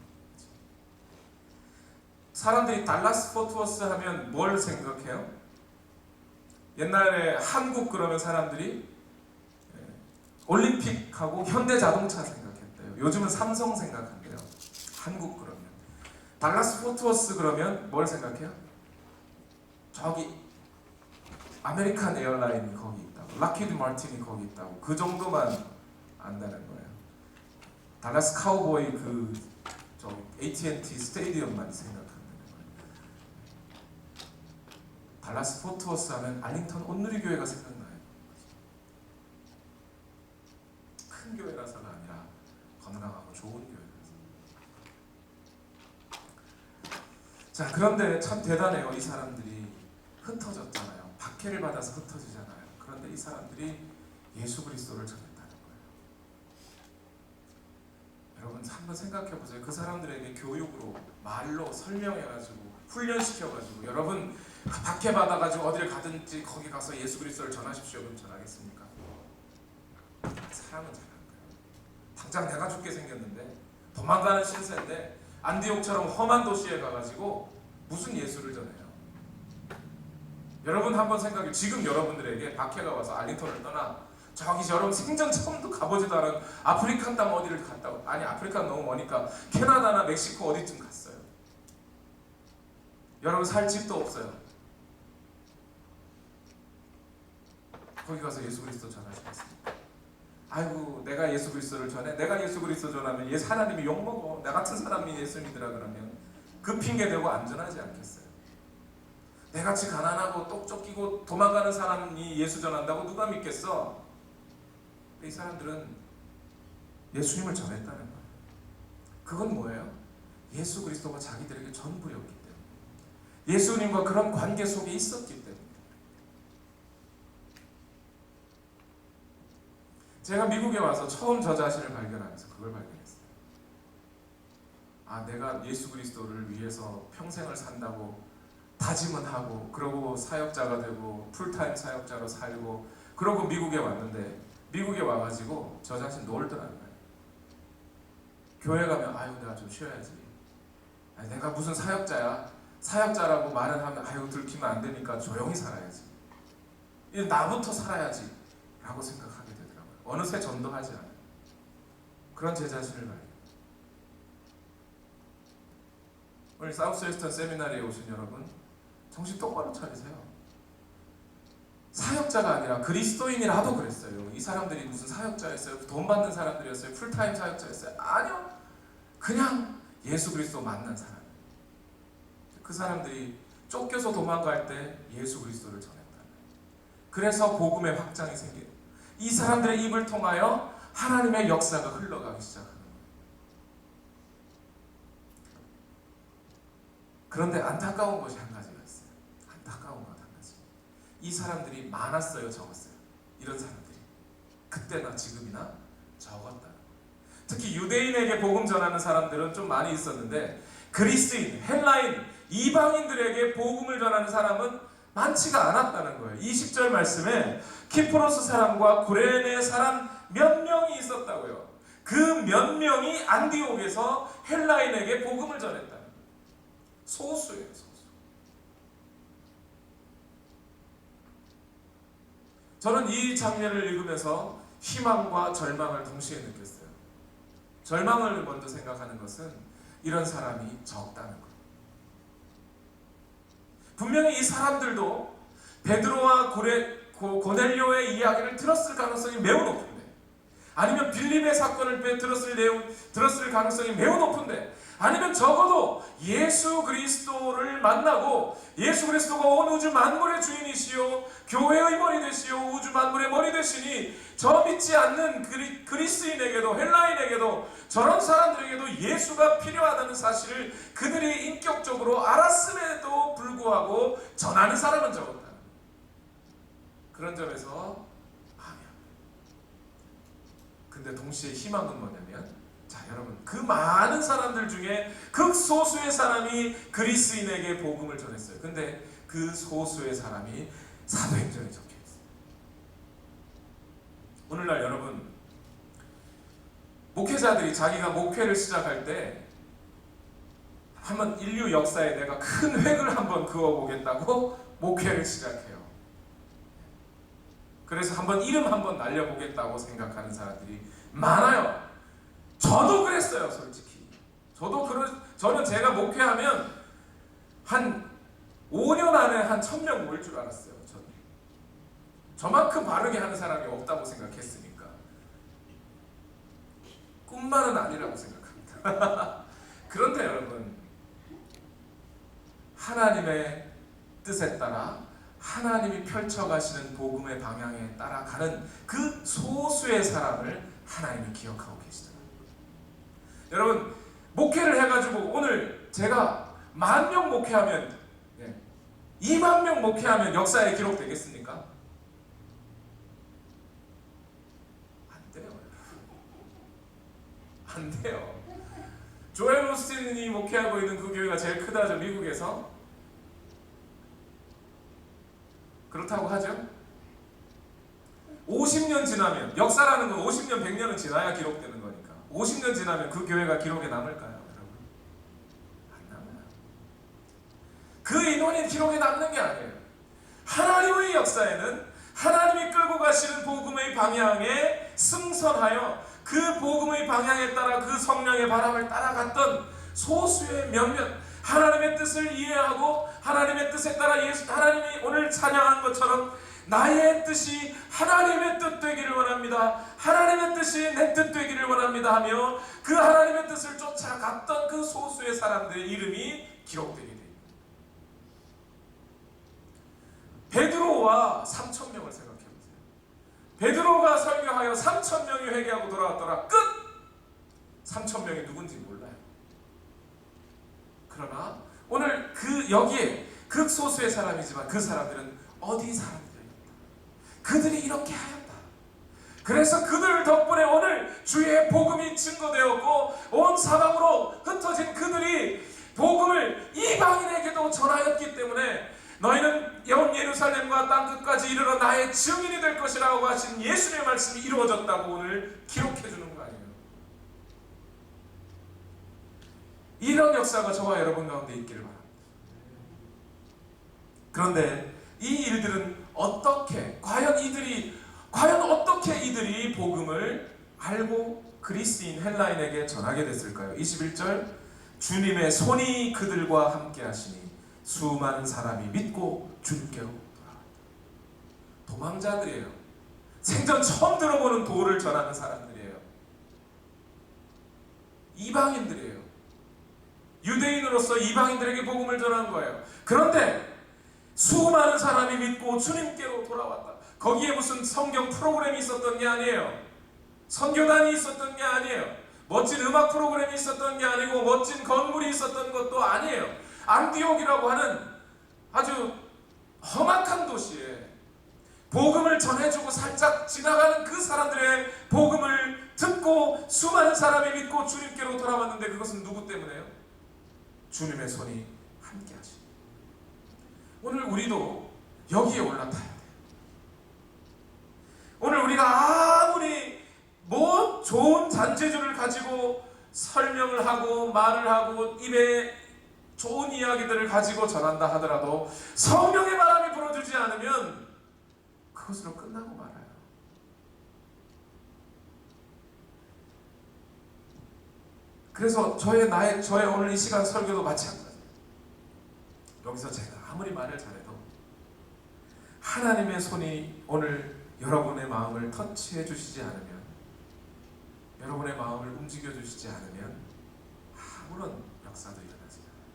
사람들이 달라스 포트워스 하면 뭘 생각해요? 옛날에 한국 그러면 사람들이 올림픽하고 현대자동차 생각했대요. 요즘은 삼성 생각한대요. 한국 그러면. 달라스 포트워스 그러면 뭘 생각해요? 저기 아메리칸 에어라인이 거기 있다고, 락히드 마틴이 거기 있다고, 그 정도만 안다는 거예요. 달라스 카우보이 저 AT&T 스테디움만 생각한다는 거예요. 달라스 포트워스 하면 알링턴 온누리 교회가 생각나요. 큰 교회라서가 아니라 건강하고 좋은 교회라서. 자, 그런데 참 대단해요. 이 사람들이 흩어졌잖아요. 박해를 받아서 흩어지잖아요. 그런데 이 사람들이 예수 그리스도를 전했다는 거예요. 여러분 한번 생각해 보세요. 그 사람들에게 교육으로, 말로 설명해가지고 훈련시켜가지고, 여러분 박해 받아가지고 어디를 가든지 거기 가서 예수 그리스도를 전하십시오. 그럼 전하겠습니까? 사람은 잘한 거예요. 당장 내가 죽게 생겼는데, 도망가는 신세인데 안디옥처럼 험한 도시에 가가지고 무슨 예수를 전해요? 여러분 한번 생각해. 지금 여러분들에게 박해가 와서 알링턴을 떠나 저기 여러분 생전 처음도 가보지도 않은 아프리카 땅 어디를 갔다고, 아니 아프리카 너무 머니까 캐나다나 멕시코 어디쯤 갔어요. 여러분 살 집도 없어요. 거기 가서 예수 그리스도 전하시겠습니까? 아이고 내가 예수 그리스도를 전해, 내가 예수 그리스도 전하면 하나님이 욕먹어, 나 같은 사람이 예수 믿으라 그러면 그 핑계 대고 안전하지 않겠어요? 내같이 가난하고 똑 쫓기고 도망가는 사람이 예수 전한다고 누가 믿겠어? 이 사람들은 예수님을 전했다는 거예요. 그건 뭐예요? 예수 그리스도가 자기들에게 전부였기 때문에, 예수님과 그런 관계 속에 있었기 때문에. 제가 미국에 와서 처음 저 자신을 발견하면서 그걸 발견했어요. 아, 내가 예수 그리스도를 위해서 평생을 산다고 다짐은 하고, 그러고 사역자가 되고 풀타임 사역자로 살고, 그러고 미국에 왔는데, 미국에 와가지고 저 자신 놀더라는 거예요. 교회 가면 아유 내가 좀 쉬어야지, 아니, 내가 무슨 사역자야, 사역자라고 말을 하면 아유 들키면 안 되니까 조용히 살아야지, 나부터 살아야지 라고 생각하게 되더라고요. 어느새 전도하지 않아요. 그런 제 자신을 발견해요. 오늘 사우스웨스턴 세미나리에 오신 여러분, 정신 똑바로 차리세요. 사역자가 아니라 그리스도인이라도 그랬어요. 이 사람들이 무슨 사역자였어요? 돈 받는 사람들이었어요? 풀타임 사역자였어요? 아니요. 그냥 예수 그리스도 만난 사람. 그 사람들이 쫓겨서 도망갈 때 예수 그리스도를 전했다. 그래서 복음의 확장이 생겨요. 이 사람들의 입을 통하여 하나님의 역사가 흘러가기 시작합니다. 그런데 안타까운 것이 한 가지가 있어요. 안타까운 것 한 가지. 이 사람들이 많았어요, 적었어요? 이런 사람들이 그때나 지금이나 적었다. 특히 유대인에게 복음 전하는 사람들은 좀 많이 있었는데, 그리스인, 헬라인, 이방인들에게 복음을 전하는 사람은 많지가 않았다는 거예요. 20절 말씀에 키프로스 사람과 구레네 사람 몇 명이 있었다고요. 그 몇 명이 안디옥에서 헬라인에게 복음을 전했다. 소수예요, 소수. 저는 이 장면을 읽으면서 희망과 절망을 동시에 느꼈어요. 절망을 먼저 생각하는 것은 이런 사람이 적다는 거예요. 분명히 이 사람들도 베드로와 고넬료의 이야기를 들었을 가능성이 매우 높은데, 아니면 빌립의 사건을 들었을 가능성이 매우 높은데, 아니면 적어도 예수 그리스도를 만나고 예수 그리스도가 온 우주 만물의 주인이시요 교회의 머리 되시요 우주 만물의 머리 되시니 저 믿지 않는 그리스인에게도 헬라인에게도 저런 사람들에게도 예수가 필요하다는 사실을 그들이 인격적으로 알았음에도 불구하고 전하는 사람은 적었다. 그런 점에서 근데 동시에 희망은 뭐냐면, 자 여러분, 그 많은 사람들 중에 극소수의 사람이 그리스인에게 복음을 전했어요. 근데 그 소수의 사람이 사도행전에 적혀 있어요. 오늘날 여러분, 목회자들이 자기가 목회를 시작할 때 한번 인류 역사에 내가 큰 획을 한번 그어보겠다고 목회를 시작해요. 그래서 한번 이름 한번 날려보겠다고 생각하는 사람들이 많아요. 저도 그랬어요, 솔직히. 저는 제가 목회하면 한 5년 안에 한 1000명 모일 줄 알았어요. 저는. 저만큼 바르게 하는 사람이 없다고 생각했으니까. 꿈만은 아니라고 생각합니다. 그런데 여러분, 하나님의 뜻에 따라 하나님이 펼쳐가시는 복음의 방향에 따라가는 그 소수의 사람을 하나님이 기억하고 계시더라고요. 여러분, 목회를 해가지고 오늘 제가 10,000명 목회하면 20,000명 목회하면 역사에 기록되겠습니까? 안 돼요. 안 돼요. 조엘 오스틴이 목회하고 있는 그 교회가 제일 크다죠, 미국에서. 그렇다고 하죠. 50년 지나면, 역사라는 건 50년, 100년은 지나야 기록되는 거니까 50년 지나면 그 교회가 기록에 남을까요, 여러분? 안 남아요. 그 인원이 기록에 남는 게 아니에요. 하나님의 역사에는 하나님이 끌고 가시는 복음의 방향에 승선하여 그 복음의 방향에 따라 그 성령의 바람을 따라갔던 소수의 몇몇, 하나님의 뜻을 이해하고 하나님의 뜻에 따라 하나님이 오늘 찬양한 것처럼 나의 뜻이 하나님의 뜻 되기를 원합니다, 하나님의 뜻이 내 뜻 되기를 원합니다 하며 그 하나님의 뜻을 쫓아갔던 그 소수의 사람들의 이름이 기록되게 됩니다. 베드로와 3,000명을 생각해보세요. 베드로가 설교하여 3,000명이 회개하고 돌아왔더라. 끝! 3,000명이 누군지 몰라요. 그러나 오늘 여기에 극소수의 사람이지만 그 사람들은 어디 사람들이었다. 그들이 이렇게 하였다. 그래서 그들 덕분에 오늘 주의 복음이 증거되었고 온 사방으로 흩어진 그들이 복음을 이방인에게도 전하였기 때문에 너희는 온 예루살렘과 땅끝까지 이르러 나의 증인이 될 것이라고 하신 예수님의 말씀이 이루어졌다고 오늘 기록해 주는 거 아니에요. 이런 역사가 저와 여러분 가운데 있기를 바랍니다. 그런데 이 일들은 과연 어떻게 이들이 복음을 알고 그리스인 헬라인에게 전하게 됐을까요? 21절, 주님의 손이 그들과 함께 하시니 수많은 사람이 믿고 주님께로 돌아왔다. 도망자들이에요. 생전 처음 들어보는 도를 전하는 사람들이에요. 이방인들이에요. 유대인으로서 이방인들에게 복음을 전하는 거예요. 그런데 수많은 사람이 믿고 주님께로 돌아왔다. 거기에 무슨 성경 프로그램이 있었던 게 아니에요. 선교단이 있었던 게 아니에요. 멋진 음악 프로그램이 있었던 게 아니고 멋진 건물이 있었던 것도 아니에요. 안디옥이라고 하는 아주 험악한 도시에 복음을 전해주고 살짝 지나가는 그 사람들의 복음을 듣고 수많은 사람이 믿고 주님께로 돌아왔는데 그것은 누구 때문에요? 주님의 손이 함께 하시니. 오늘 우리도 여기에 올라타야 돼요. 오늘 우리가 아무리 좋은 잔재주를 가지고 설명을 하고 말을 하고 입에 좋은 이야기들을 가지고 전한다 하더라도 성령의 바람이 불어주지 않으면 그것으로 끝나고 말아요. 그래서 저의 오늘 이 시간 설교도 마찬가지예요. 여기서 제가 아무리 말을 잘해도 하나님의 손이 오늘 여러분의 마음을 터치해 주시지 않으면, 여러분의 마음을 움직여 주시지 않으면 아무런 역사도 일어나지 않아요.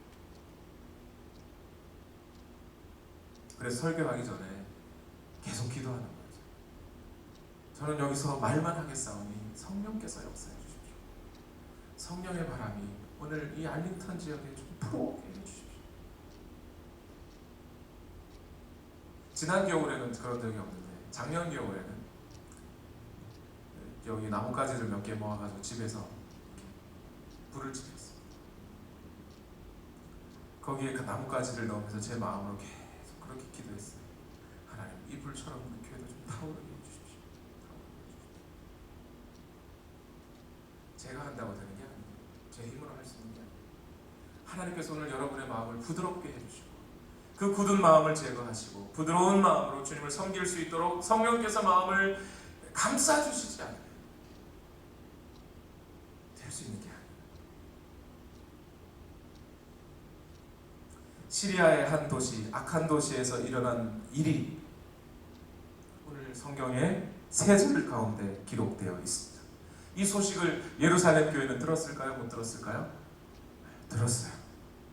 그래서 설교하기 전에 계속 기도하는 거죠. 저는 여기서 말만 하겠사오니 성령께서 역사해 주십시오. 성령의 바람이 오늘 이 알링턴 지역에 좀 불어오게 해주십시오. 지난 겨울에는 그런 적이 없는데 작년 겨울에는 여기 나뭇가지를 몇 개 모아가지고 집에서 불을 지폈어요. 거기에 그 나뭇가지를 넣으면서 제 마음으로 계속 그렇게 기도했어요. 하나님, 이 불처럼 우리 교회도 좀 타오르게 해주십시오. 제가 한다고 되는 게 아니에요. 제 힘으로 할 수 있는 게 아니에요. 하나님께서 오늘 여러분의 마음을 부드럽게 해주시고 그 굳은 마음을 제거하시고 부드러운 마음으로 주님을 섬길 수 있도록 성령께서 마음을 감싸주시지 않으면 될 수 있는 게 아니에요. 시리아의 한 도시, 악한 도시에서 일어난 일이 오늘 성경의 세 절 가운데 기록되어 있습니다. 이 소식을 예루살렘 교회는 들었을까요? 못 들었을까요? 들었어요.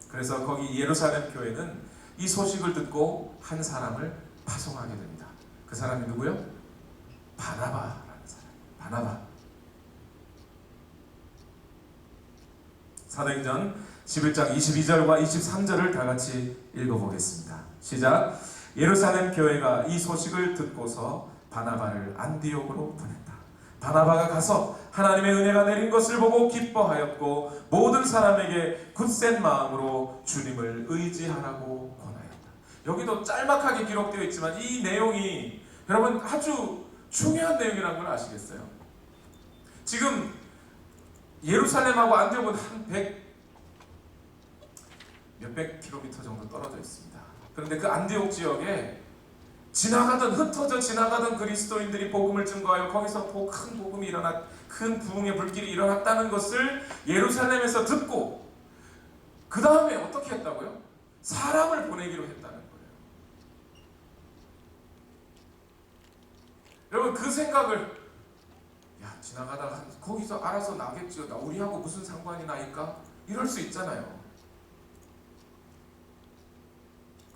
그래서 거기 예루살렘 교회는 이 소식을 듣고 한 사람을 파송하게 됩니다. 그 사람이 누구요? 바나바라는 사람. 바나바. 사도행전 11장 22절과 23절을 다 같이 읽어보겠습니다. 시작. 예루살렘 교회가 이 소식을 듣고서 바나바를 안디옥으로 보냈다. 바나바가 가서 하나님의 은혜가 내린 것을 보고 기뻐하였고 모든 사람에게 굳센 마음으로 주님을 의지하라고 권하였다. 여기도 짤막하게 기록되어 있지만 이 내용이 여러분 아주 중요한 내용이라는 걸 아시겠어요? 지금 예루살렘하고 안디옥은 한 몇백 킬로미터 정도 떨어져 있습니다. 그런데 그 안디옥 지역에 흩어져 지나가던 그리스도인들이 복음을 증거하여 거기서 큰 복음이 큰 부흥의 불길이 일어났다는 것을 예루살렘에서 듣고 그 다음에 어떻게 했다고요? 사람을 보내기로 했다는 거예요. 여러분 그 생각을 지나가다가 거기서 알아서 나겠죠. 우리하고 무슨 상관이 나니까 이럴 수 있잖아요.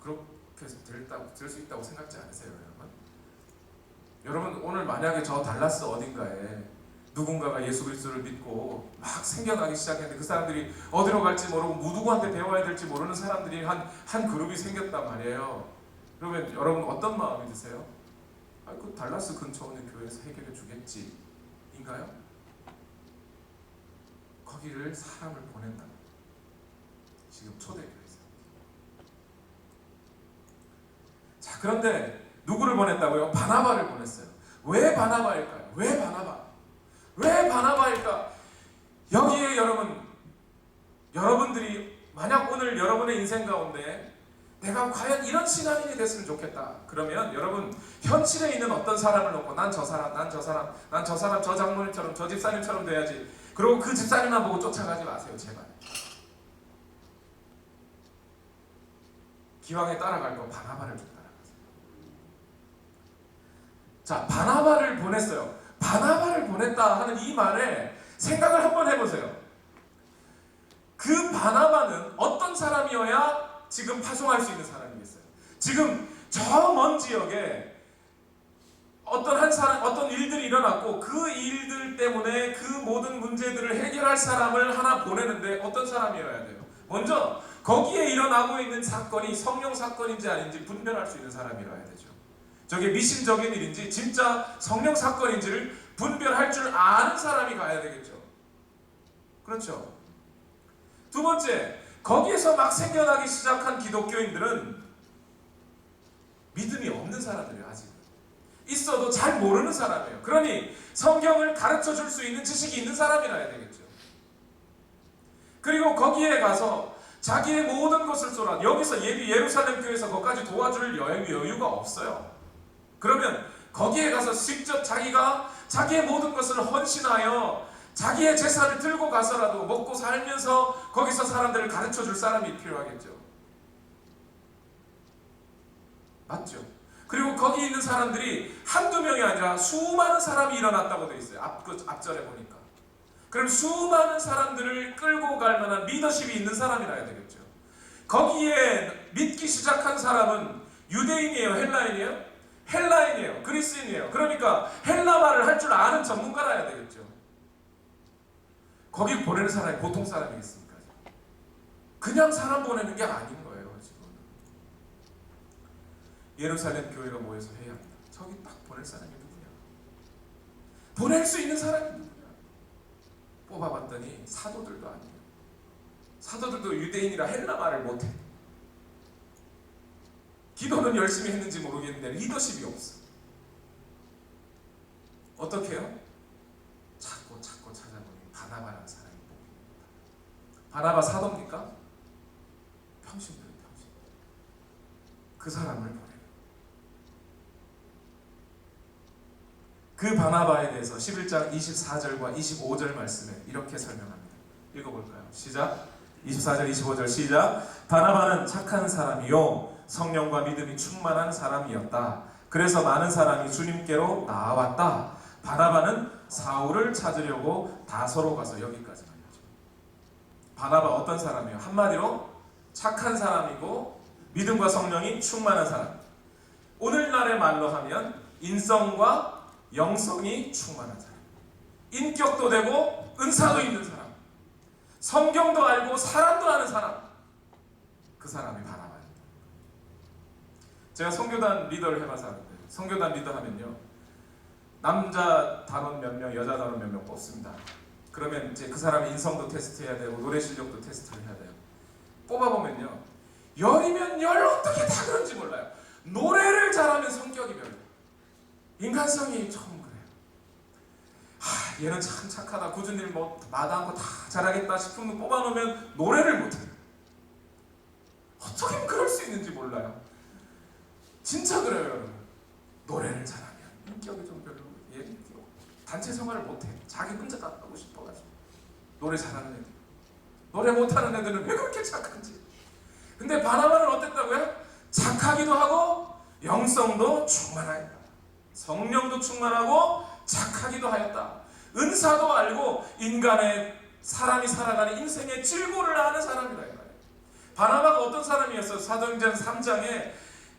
그렇게 될 수 있다고 생각지 않으세요, 여러분? 여러분 오늘 만약에 저 달라스 어딘가에 누군가가 예수 그리스도를 믿고 막 생겨나기 시작했는데 그 사람들이 어디로 갈지 모르고 누구한테 배워야 될지 모르는 사람들이 한 그룹이 생겼단 말이에요. 그러면 여러분 어떤 마음이 드세요? 그 달라스 근처에 있는 교회에서 해결해 주겠지 인가요? 거기를 사람을 보낸다. 지금 초대교회에서. 자, 그런데 누구를 보냈다고요? 바나바를 보냈어요. 왜 바나바일까요? 왜 바나바? 왜 바나바일까? 여기에 여러분들이 만약 오늘 여러분의 인생 가운데 내가 과연 이런 신앙인이 됐으면 좋겠다. 그러면 여러분 현실에 있는 어떤 사람을 놓고 난 저 사람, 저 장모님처럼, 저 집사님처럼 돼야지. 그리고 그 집사님만 보고 쫓아가지 마세요, 제발. 기왕에 따라갈 거 바나바를 좀 따라가세요. 자, 바나바를 보냈어요. 바나바를 보냈다 하는 이 말에 생각을 한번 해보세요. 그 바나바는 어떤 사람이어야 지금 파송할 수 있는 사람이겠어요? 지금 저 먼 지역에 어떤 일들이 일어났고 그 일들 때문에 그 모든 문제들을 해결할 사람을 하나 보내는데 어떤 사람이어야 돼요? 먼저 거기에 일어나고 있는 사건이 성령 사건인지 아닌지 분별할 수 있는 사람이어야 되죠. 저게 미신적인 일인지 진짜 성령 사건인지를 분별할 줄 아는 사람이 가야 되겠죠. 그렇죠. 두 번째, 거기에서 막 생겨나기 시작한 기독교인들은 믿음이 없는 사람들이에요. 아직 있어도 잘 모르는 사람이에요. 그러니 성경을 가르쳐 줄 수 있는 지식이 있는 사람이라야 되겠죠. 그리고 거기에 가서 자기의 모든 것을 쏟아, 여기서 예루살렘 교회에서 거기까지 도와줄 여유가 없어요. 그러면 거기에 가서 직접 자기의 모든 것을 헌신하여 자기의 재산을 들고 가서라도 먹고 살면서 거기서 사람들을 가르쳐줄 사람이 필요하겠죠. 맞죠? 그리고 거기 있는 사람들이 한두 명이 아니라 수많은 사람이 일어났다고 되어 있어요. 앞절에 보니까. 그럼 수많은 사람들을 끌고 갈 만한 리더십이 있는 사람이라야 되겠죠. 거기에 믿기 시작한 사람은 유대인이에요? 헬라인이에요? 헬라인이에요. 그리스인이에요. 그러니까 헬라말을 할 줄 아는 전문가라야 되겠죠. 거기 보내는 사람이 보통 사람이겠습니까? 그냥 사람 보내는 게 아닌 거예요. 지금 예루살렘 교회가 모여서 해야 합니다. 저기 딱 보낼 사람이 누구냐? 보낼 수 있는 사람이 누구냐? 뽑아봤더니 사도들도 아니에요. 사도들도 유대인이라 헬라말을 못해. 기도는 열심히 했는지 모르겠는데 리더십이 없어. 어떻게 해요? 찾고 찾아보니 바나바라는 사람이 뽑힙니다. 바나바 사도입니까? 평신도예요. 평신도. 그 사람을 보내요. 그 바나바에 대해서 11장 24절과 25절 말씀에 이렇게 설명합니다. 읽어볼까요? 시작. 24절 25절 시작. 바나바는 착한 사람이요 성령과 믿음이 충만한 사람이었다. 그래서 많은 사람이 주님께로 나아왔다. 바나바는 사울을 찾으려고 다소로 가서 여기까지 말이죠. 바나바 어떤 사람이에요? 한마디로 착한 사람이고 믿음과 성령이 충만한 사람. 오늘날의 말로 하면 인성과 영성이 충만한 사람. 인격도 되고 은사도 있는 사람. 성경도 알고 사람도 아는 사람. 그 사람이 바나바입니다. 제가 선교단 리더를 해봐서 아는데 선교단 리더 하면요 남자 단원 몇 명, 여자 단원 몇 명 뽑습니다. 그러면 이제 그 사람의 인성도 테스트해야 되고 노래 실력도 테스트를 해야 돼요. 뽑아보면요 열이면 열 어떻게 다 그런지 몰라요. 노래를 잘하면 성격이 별로, 인간성이 좀 그래요. 얘는 참 착하다, 굳은 일 뭐 마다한 거 다 잘하겠다 싶으면 뽑아놓으면 노래를 못해요. 어떻게 그럴 수 있는지 몰라요. 진짜 그래요, 여러분. 노래를 잘하면 인격이 좀 별로, 단체 생활을 못해. 자기 혼자 다 하고 싶어가지고. 노래 잘하는 애들, 노래 못하는 애들은 왜 그렇게 착한지. 근데 바나바는 어땠다고요? 착하기도 하고 영성도 충만하였다. 성령도 충만하고 착하기도 하였다. 은사도 알고 인간의 사람이 살아가는 인생의 질고를 아는 사람이다. 바나바가 어떤 사람이었어요? 사도행전 3장에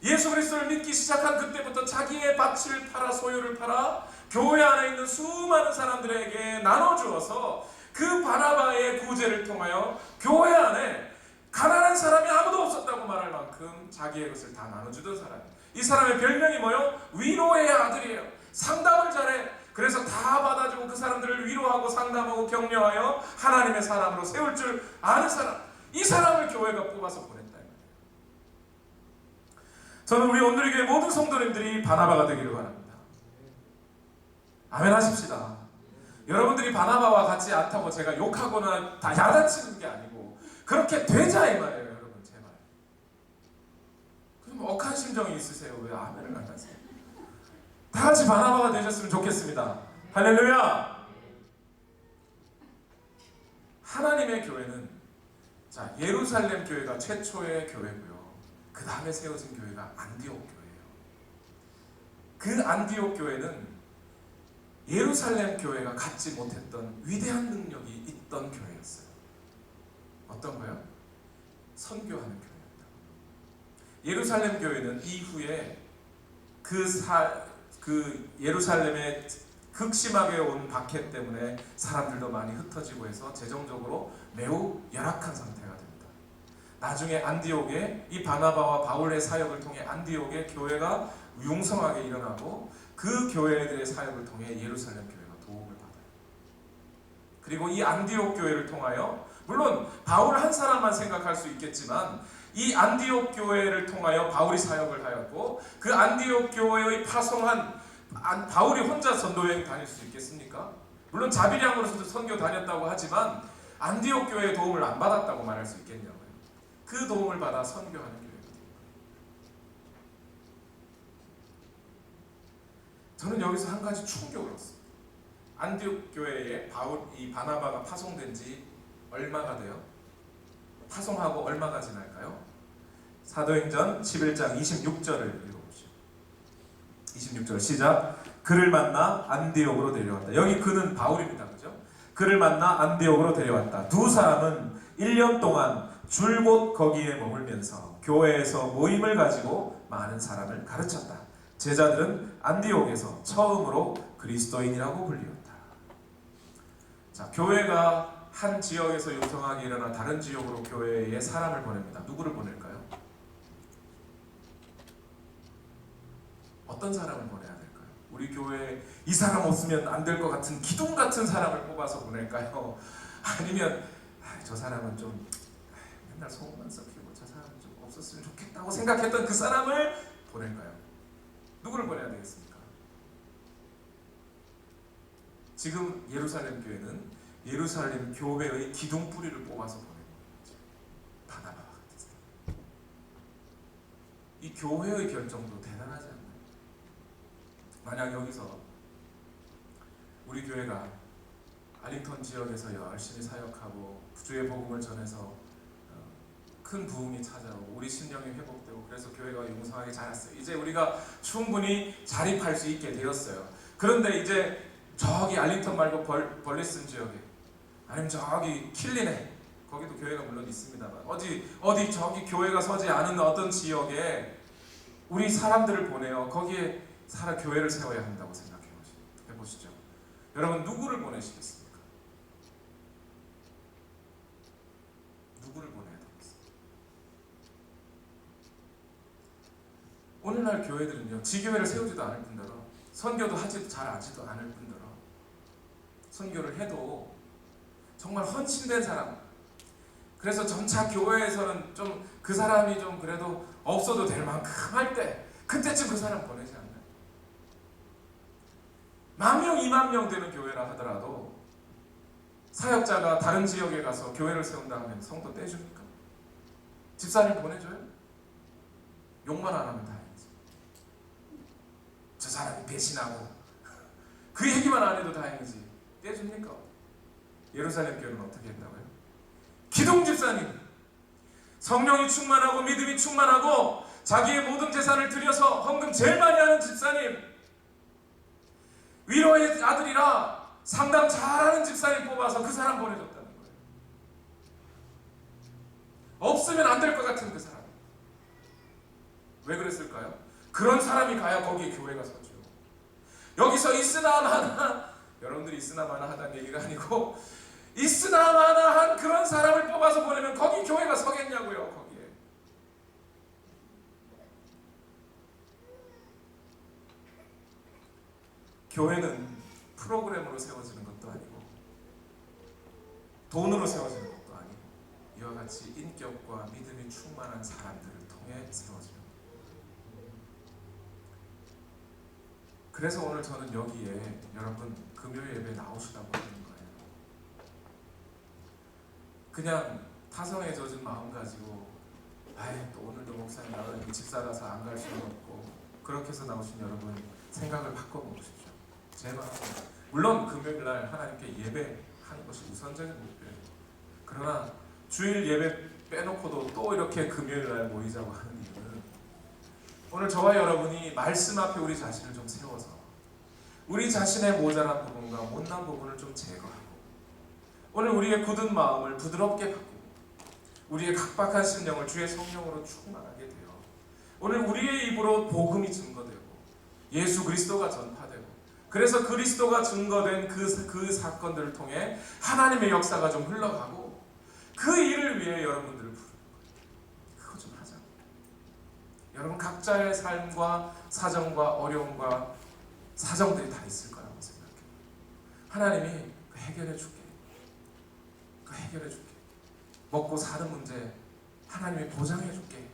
예수 그리스도를 믿기 시작한 그때부터 자기의 밭을 팔아 소유를 팔아 교회 안에 있는 수많은 사람들에게 나눠주어서 그 바나바의 구제를 통하여 교회 안에 가난한 사람이 아무도 없었다고 말할 만큼 자기의 것을 다 나눠주던 사람이에요. 이 사람의 별명이 뭐예요? 위로의 아들이에요. 상담을 잘해. 그래서 다 받아주고 그 사람들을 위로하고 상담하고 격려하여 하나님의 사람으로 세울 줄 아는 사람. 이 사람을 교회가 뽑아서 보냈다. 저는 우리 온누리교회 모든 성도님들이 바나바가 되기를 바랍니다. 아멘 하십시다. 여러분들이 바나바와 같지 않다고 제가 욕하거나 다 야단치는 게 아니고 그렇게 되자 이 말이에요. 여러분 제발. 그럼 억한 심정이 있으세요. 왜 아멘을 안 하세요? 다 같이 바나바가 되셨으면 좋겠습니다. 할렐루야. 하나님의 교회는 자 예루살렘 교회가 최초의 교회고요. 그 다음에 세워진 교회가 안디옥 교회예요. 그 안디옥 교회는 예루살렘 교회가 갖지 못했던 위대한 능력이 있던 교회였어요. 어떤 거요? 선교하는 교회입니다. 예루살렘 교회는 이후에 그 예루살렘에 극심하게 온 박해 때문에 사람들도 많이 흩어지고 해서 재정적으로 매우 열악한 상태가 됩니다. 나중에 안디옥에 이 바나바와 바울의 사역을 통해 안디옥의 교회가 융성하게 일어나고 그 교회들의 사역을 통해 예루살렘 교회가 도움을 받아요. 그리고 이 안디옥 교회를 통하여 물론 바울 한 사람만 생각할 수 있겠지만 이 안디옥 교회를 통하여 바울이 사역을 하였고 그 안디옥 교회의 파송한 바울이 혼자 전도여행 다닐 수 있겠습니까? 물론 자비량으로서도 선교 다녔다고 하지만 안디옥 교회의 도움을 안 받았다고 말할 수 있겠냐고요. 그 도움을 받아 선교하는 교회입니다. 저는 여기서 한 가지 충격을 얻었어요. 안디옥 교회에 이 바나바가 파송된 지 얼마가 돼요? 파송하고 얼마가 지날까요? 사도행전 11장 26절을 읽어보시죠. 26절 시작. 그를 만나 안디옥으로 데려왔다. 여기 그는 바울입니다. 그죠? 그를 만나 안디옥으로 데려왔다. 두 사람은 1년 동안 줄곧 거기에 머물면서 교회에서 모임을 가지고 많은 사람을 가르쳤다. 제자들은 안디옥에서 처음으로 그리스도인이라고 불리웠다. 자, 교회가 한 지역에서 융성하게 일어나 다른 지역으로 교회에 사람을 보냅니다. 누구를 보낼까요? 어떤 사람을 보내야 될까요? 우리 교회에 이 사람 없으면 안 될 것 같은 기둥 같은 사람을 뽑아서 보낼까요? 아니면 저 사람은 좀 맨날 소문만 썩히고 저 사람은 좀 없었으면 좋겠다고 생각했던 그 사람을 보낼까요? 누구를 보내야 되겠습니까? 지금 예루살렘 교회는 예루살렘 교회의 기둥 뿌리를 뽑아서 보내는 거죠. 바나바와 같은 사람. 이 교회의 결정도 대단하지 않나요? 만약 여기서 우리 교회가 알링턴 지역에서 열심히 사역하고 주의 복음을 전해서 큰 부흥이 찾아오고 우리 심령이 회복되고 그래서 교회가 융성하게 자랐어요. 이제 우리가 충분히 자립할 수 있게 되었어요. 그런데 이제 저기 알링턴 말고 벌리슨 지역에 아니면 저기 킬린에 거기도 교회가 물론 있습니다만 어디 저기 교회가 서지 않은 어떤 지역에 우리 사람들을 보내요. 거기에 교회를 세워야 한다고 생각해 보시죠. 여러분 누구를 보내시겠습니까? 누구를 보내야 되겠습니까? 오늘날 교회들은요, 지교회를 세우지도 않을 뿐더러 선교도 잘 하지도 않을 뿐더러 선교를 해도 정말 헌신된 사람, 그래서 점차 교회에서는 좀 그 사람이 좀 그래도 없어도 될 만큼 할 때 그때쯤 그 사람 보내지 않나요? 10,000명, 20,000명 되는 교회라 하더라도 사역자가 다른 지역에 가서 교회를 세운다 하면 성도 떼줍니까? 집사님 보내줘요? 욕만 안 하면 다행이지. 저 사람이 배신하고 그 얘기만 안 해도 다행이지. 떼줍니까? 예루살렘 교회는 어떻게 했다고요? 기둥 집사님, 성령이 충만하고 믿음이 충만하고 자기의 모든 재산을 들여서 헌금 제일 많이 하는 집사님, 위로의 아들이라 상담 잘하는 집사님 뽑아서 그 사람 보내줬다는 거예요. 없으면 안 될 것 같은 그 사람. 왜 그랬을까요? 그런 사람이 가야 거기에 교회가 서죠. 여기서 있으나 마나, 여러분들이 있으나 마나 하다는 얘기가 아니고 있으나 마나한 그런 사람을 뽑아서 보내면 거기 교회가 서겠냐고요. 거기에. 교회는 프로그램으로 세워지는 것도 아니고 돈으로 세워지는 것도 아니고 이와 같이 인격과 믿음이 충만한 사람들을 통해 세워집니다. 그래서 오늘 저는 여기에 여러분 금요일 예배 나오시라고 하는 거예요. 그냥 타성에 젖은 마음 가지고 또 오늘도 목사님 나오는 집사라서 안 갈 수는 없고 그렇게 해서 나오신 여러분 생각을 바꿔보십시오. 제 마음, 물론 금요일날 하나님께 예배하는 것이 우선적인 목표예요. 그러나 주일 예배 빼놓고도 또 이렇게 금요일날 모이자고 하는 이유는 오늘 저와 여러분이 말씀 앞에 우리 자신을 좀 세워서 우리 자신의 모자란 부분과 못난 부분을 좀 제거하고 오늘 우리의 굳은 마음을 부드럽게 바꾸고 우리의 각박한 심령을 주의 성령으로 충만하게 되어 오늘 우리의 입으로 복음이 증거되고 예수 그리스도가 전파되고 그래서 그리스도가 증거된 그 사건들을 통해 하나님의 역사가 좀 흘러가고 그 일을 위해 여러분들을 부르는 거예요. 그거 좀 하자. 여러분 각자의 삶과 사정과 어려움과 사정들이 다 있을 거라고 생각해요. 하나님이 해결해 줄게. 해결해 줄게. 먹고 사는 문제 하나님이 보장해 줄게.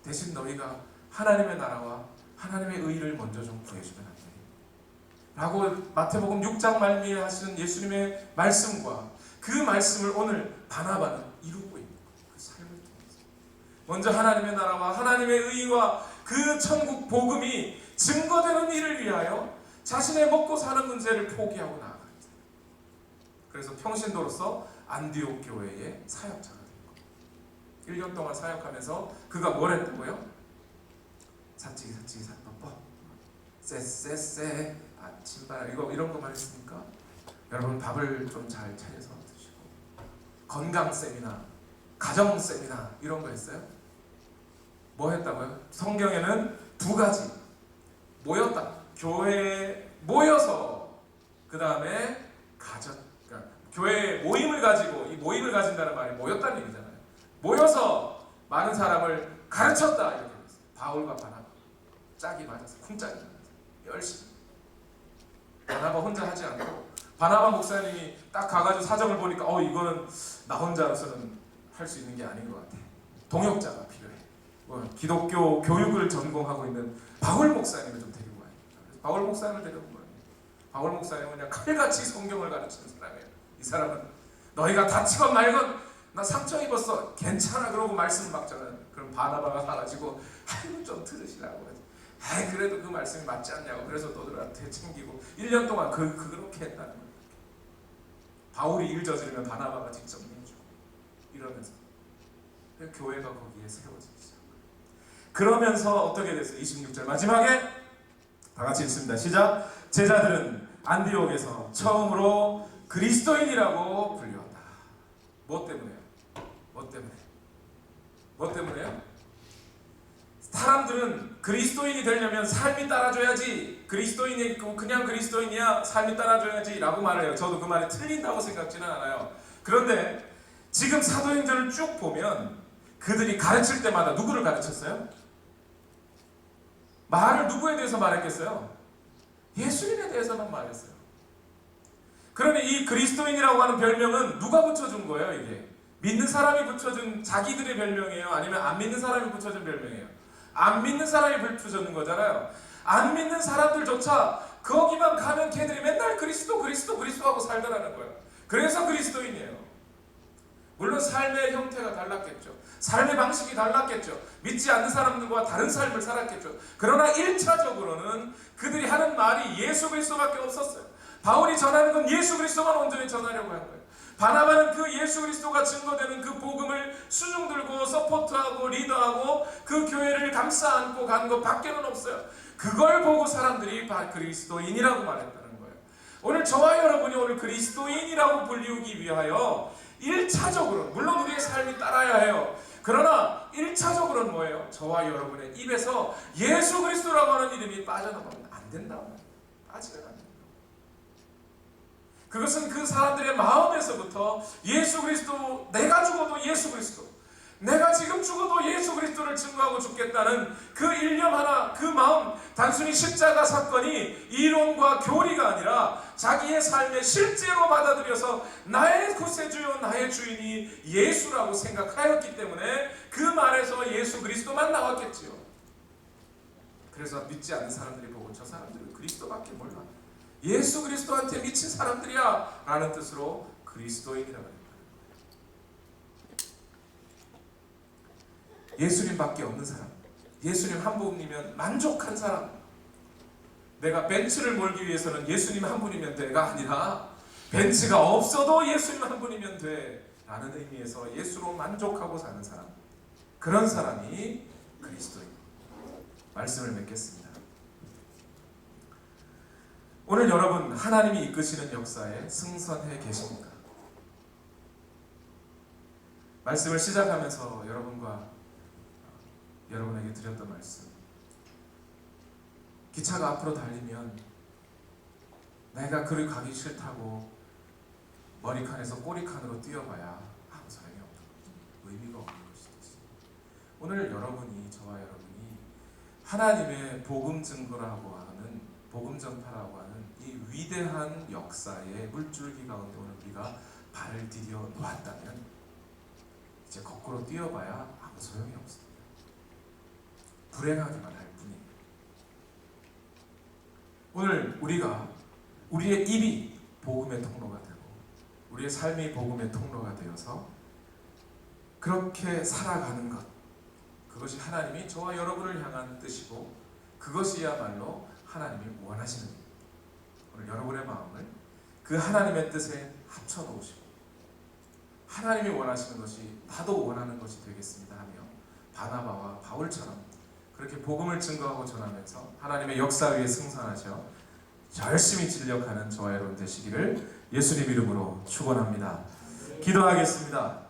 대신 너희가 하나님의 나라와 하나님의 의를 먼저 좀 구해주면 안 돼? 라고 마태복음 6장 말미에 하시는 예수님의 말씀과 그 말씀을 오늘 바나바는 이루고 있는 거예요. 그 삶을 통해서 먼저 하나님의 나라와 하나님의 의와 그 천국 복음이 증거되는 일을 위하여 자신의 먹고 사는 문제를 포기하고 나아가는 거예요. 그래서 평신도로서 안디옥 교회의 사역자가 된 거예요. 1년 동안 사역하면서 그가 뭘 했다고요? 사치기 사빠빠 쎄쎄쎄 아침밥 이런 거만 했습니까? 여러분 밥을 좀 잘 차려서 드시고 건강 세미나, 가정 세미나 이런 거 했어요? 뭐 했다고요? 성경에는 두 가지 모였다. 교회에 모여서 그 다음에 그러니까 교회 모임을 가지고 이 모임을 가진다는 말이 모였다는 얘기잖아요. 모여서 많은 사람을 가르쳤다 이렇게 됐어요. 바울과 바나바 짝이 맞아서 쿵짝이 맞아서 열심히 바나바 혼자 하지 않고 바나바 목사님이 딱 가가지고 사정을 보니까 이거는 나 혼자로서는 할 수 있는 게 아닌 것 같아. 동역자가 필요해. 기독교 교육을 전공하고 있는 바울 목사님을 좀 데리고 와야 돼. 그래서 바울 목사님을 데리고 와요. 바울 목사님은 그냥 칼같이 성경을 가르치는 사람이에요. 이 사람은 너희가 다치건 말건 나 상처 입었어 괜찮아 그러고 말씀을 막 전하는. 그럼 바나바가 가가지고 아이고 좀 들으시라고 그러지. 그래도 그 말씀이 맞지 않냐고. 그래서 너들한테 챙기고 1년 동안 그렇게 했다는 거예요. 바울이 일 저지르면 바나바가 직접 내주고 이러면서 교회가 거기에 세워지기 시작해요. 그러면서 어떻게 됐어요? 26절 마지막에 다 같이 읽습니다. 시작. 제자들은 안디옥에서 처음으로 그리스도인이라고 불렸다. 뭐 때문에요? 뭐 때문에요? 사람들은 그리스도인이 되려면 삶이 따라줘야지. 그리스도인이 그냥 그리스도인이야 삶이 따라줘야지 라고 말을 해요. 저도 그 말이 틀린다고 생각지는 않아요. 그런데 지금 사도행전을 쭉 보면 그들이 가르칠 때마다 누구를 가르쳤어요? 말을 누구에 대해서 말했겠어요? 예수님에 대해서만 말했어요. 그러면 이 그리스도인이라고 하는 별명은 누가 붙여준 거예요? 이게 믿는 사람이 붙여준 자기들의 별명이에요? 아니면 안 믿는 사람이 붙여준 별명이에요? 안 믿는 사람이 붙여주는 거잖아요. 안 믿는 사람들조차 거기만 가면 걔들이 맨날 그리스도 하고 살더라는 거예요. 그래서 그리스도인이에요. 물론 삶의 형태가 달랐겠죠. 삶의 방식이 달랐겠죠. 믿지 않는 사람들과 다른 삶을 살았겠죠. 그러나 1차적으로는 그들이 하는 말이 예수 그리스도밖에 없었어요. 바울이 전하는 건 예수 그리스도만 온전히 전하려고 한 거예요. 바나바는 그 예수 그리스도가 증거되는 그 복음을 수중 들고 서포트하고 리더하고 그 교회를 감싸 안고 간 것 밖에는 없어요. 그걸 보고 사람들이 그리스도인이라고 말했다는 거예요. 오늘 저와 여러분이 오늘 그리스도인이라고 불리우기 위하여 1차적으로 물론 우리의 삶이 따라야 해요. 그러나 1차적으로는 뭐예요? 저와 여러분의 입에서 예수 그리스도라고 하는 이름이 빠져나가면 안 된다고. 빠지면 안 된다. 그것은 그 사람들의 마음에서부터 예수 그리스도, 내가 죽어도 예수 그리스도, 내가 지금 죽어도 예수 그리스도를 증거하고 죽겠다는 그 일념 하나, 그 마음, 단순히 십자가 사건이 이론과 교리가 아니라 자기의 삶에 실제로 받아들여서 나의 구세주요 나의 주인이 예수라고 생각하였기 때문에 그 말에서 예수 그리스도만 나왔겠지요. 그래서 믿지 않는 사람들이 보고 저 사람들은 그리스도밖에 몰라, 예수 그리스도한테 미친 사람들이야 라는 뜻으로 그리스도인이라고 합니다. 예수님밖에 없는 사람, 예수님 한 분이면 만족한 사람. 내가 벤츠를 몰기 위해서는 예수님 한 분이면 돼가 아니라 벤츠가 없어도 예수님 한 분이면 돼 라는 의미에서 예수로 만족하고 사는 사람, 그런 사람이 그리스도인. 말씀을 맺겠습니다. 오늘 여러분 하나님이 이끄시는 역사에 승선해 계십니까? 말씀을 시작하면서 여러분에게 드렸던 말씀, 기차가 앞으로 달리면 내가 그리 가기 싫다고 머리칸에서 꼬리칸으로 뛰어봐야 아무 소용이 없는 거죠. 의미가 없는 것이지. 오늘 여러분이, 저와 여러분이 하나님의 복음 증거라고 하는, 복음 전파라고 하는 이 위대한 역사의 물줄기 가운데 오늘 우리가 발을 디뎌 놓았다면 이제 거꾸로 뛰어봐야 아무 소용이 없습니다. 불행하기만 할 뿐이에요. 오늘 우리의 입이 복음의 통로가 되고 우리의 삶이 복음의 통로가 되어서 그렇게 살아가는 것, 그것이 하나님이 저와 여러분을 향한 뜻이고 그것이야말로 하나님이 원하시는 일입니다. 오늘 여러분의 마음을 그 하나님의 뜻에 합쳐 놓으시고 하나님이 원하시는 것이 나도 원하는 것이 되겠습니다 하며 바나바와 바울처럼 그렇게 복음을 증거하고 전하면서 하나님의 역사 위에 승선하셔 열심히 진력하는 저와 여러분 되시기를 예수님 이름으로 축원합니다. 기도하겠습니다.